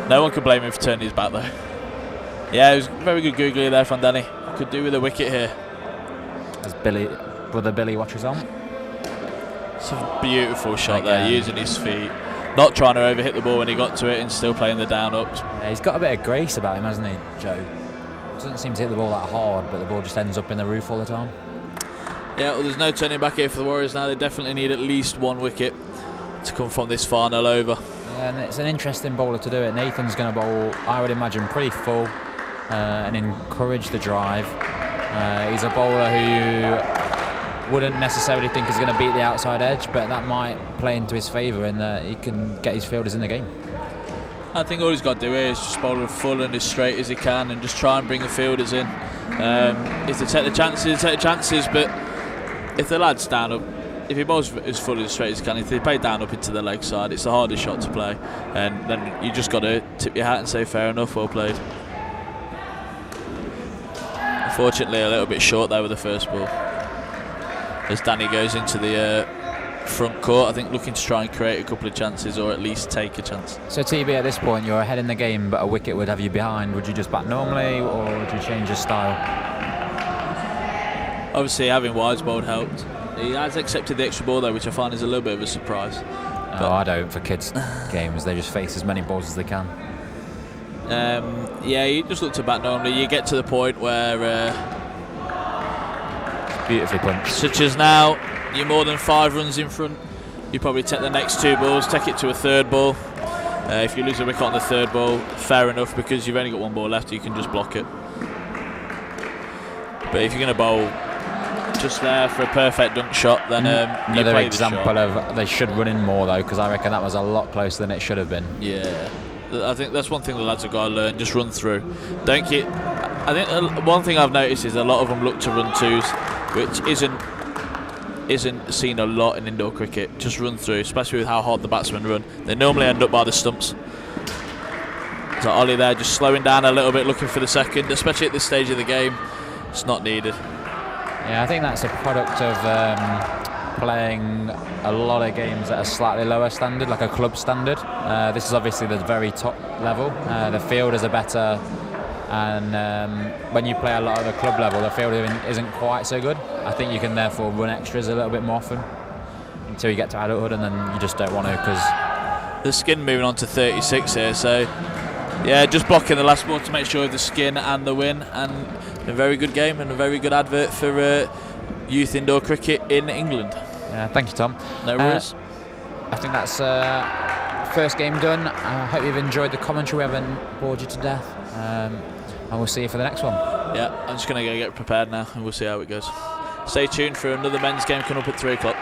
No one can blame him for turning his back though. Yeah, it was very good googly there from Danny. Could do with a wicket here. As brother Billy watches on. It's a beautiful shot there, using his feet. Not trying to overhit the ball when he got to it and still playing the down ups. Yeah, he's got a bit of grace about him, hasn't he, Joe? Doesn't seem to hit the ball that hard, but the ball just ends up in the roof all the time. Yeah, well, there's no turning back here for the Warriors now. They definitely need at least one wicket to come from this final over. Yeah, and it's an interesting bowler to do it. Nathan's going to bowl, I would imagine, pretty full and encourage the drive. He's a bowler who wouldn't necessarily think is going to beat the outside edge, but that might play into his favour in that he can get his fielders in the game. I think all he's got to do is just bowl as full and as straight as he can and just try and bring the fielders in. If they take the chances, but if the lad's down up, if he bowls as full and as straight as he can, if they play down up into the leg side, it's the hardest shot to play, and then you just got to tip your hat and say fair enough, well played. Unfortunately a little bit short there with the first ball as Danny goes into the front court, I think looking to try and create a couple of chances or at least take a chance. So TB, at this point you're ahead in the game but a wicket would have you behind. Would you just bat normally or would you change your style? Obviously having wides bowled helped. He has accepted the extra ball though, which I find is a little bit of a surprise. No, I don't. For kids games they just face as many balls as they can. Yeah, you just look to bat normally. You get to the point where beautifully punched. Such as now, you're more than 5 runs in front. You probably take the next 2 balls, take it to a third ball. If you lose a wicket on the third ball, fair enough, because you've only got 1 ball left, you can just block it. But if you're going to bowl just there for a perfect dunk shot, then you another play example the shot. of they should run in more though, because I reckon that was a lot closer than it should have been. Yeah, I think that's one thing the lads have got to learn. Just run through. Don't keep. I think one thing I've noticed is a lot of them look to run twos, which isn't seen a lot in indoor cricket. Just run through, especially with how hard the batsmen run. They normally end up by the stumps. So Ollie there just slowing down a little bit, looking for the second, especially at this stage of the game. It's not needed. Yeah, I think that's a product of playing a lot of games at a slightly lower standard, like a club standard. This is obviously the very top level. The fielders are better, and when you play a lot at the club level, the field isn't quite so good. I think you can therefore run extras a little bit more often until you get to adulthood, and then you just don't want to because... The skin moving on to 36 here, so yeah, just blocking the last ball to make sure of the skin and the win, and a very good game and a very good advert for youth indoor cricket in England. Yeah, thank you, Tom. No worries. I think that's first game done. I hope you've enjoyed the commentary. We haven't bored you to death, and we'll see you for the next one. Yeah, I'm just going to go get prepared now and we'll see how it goes. Stay tuned for another men's game coming up at 3 o'clock.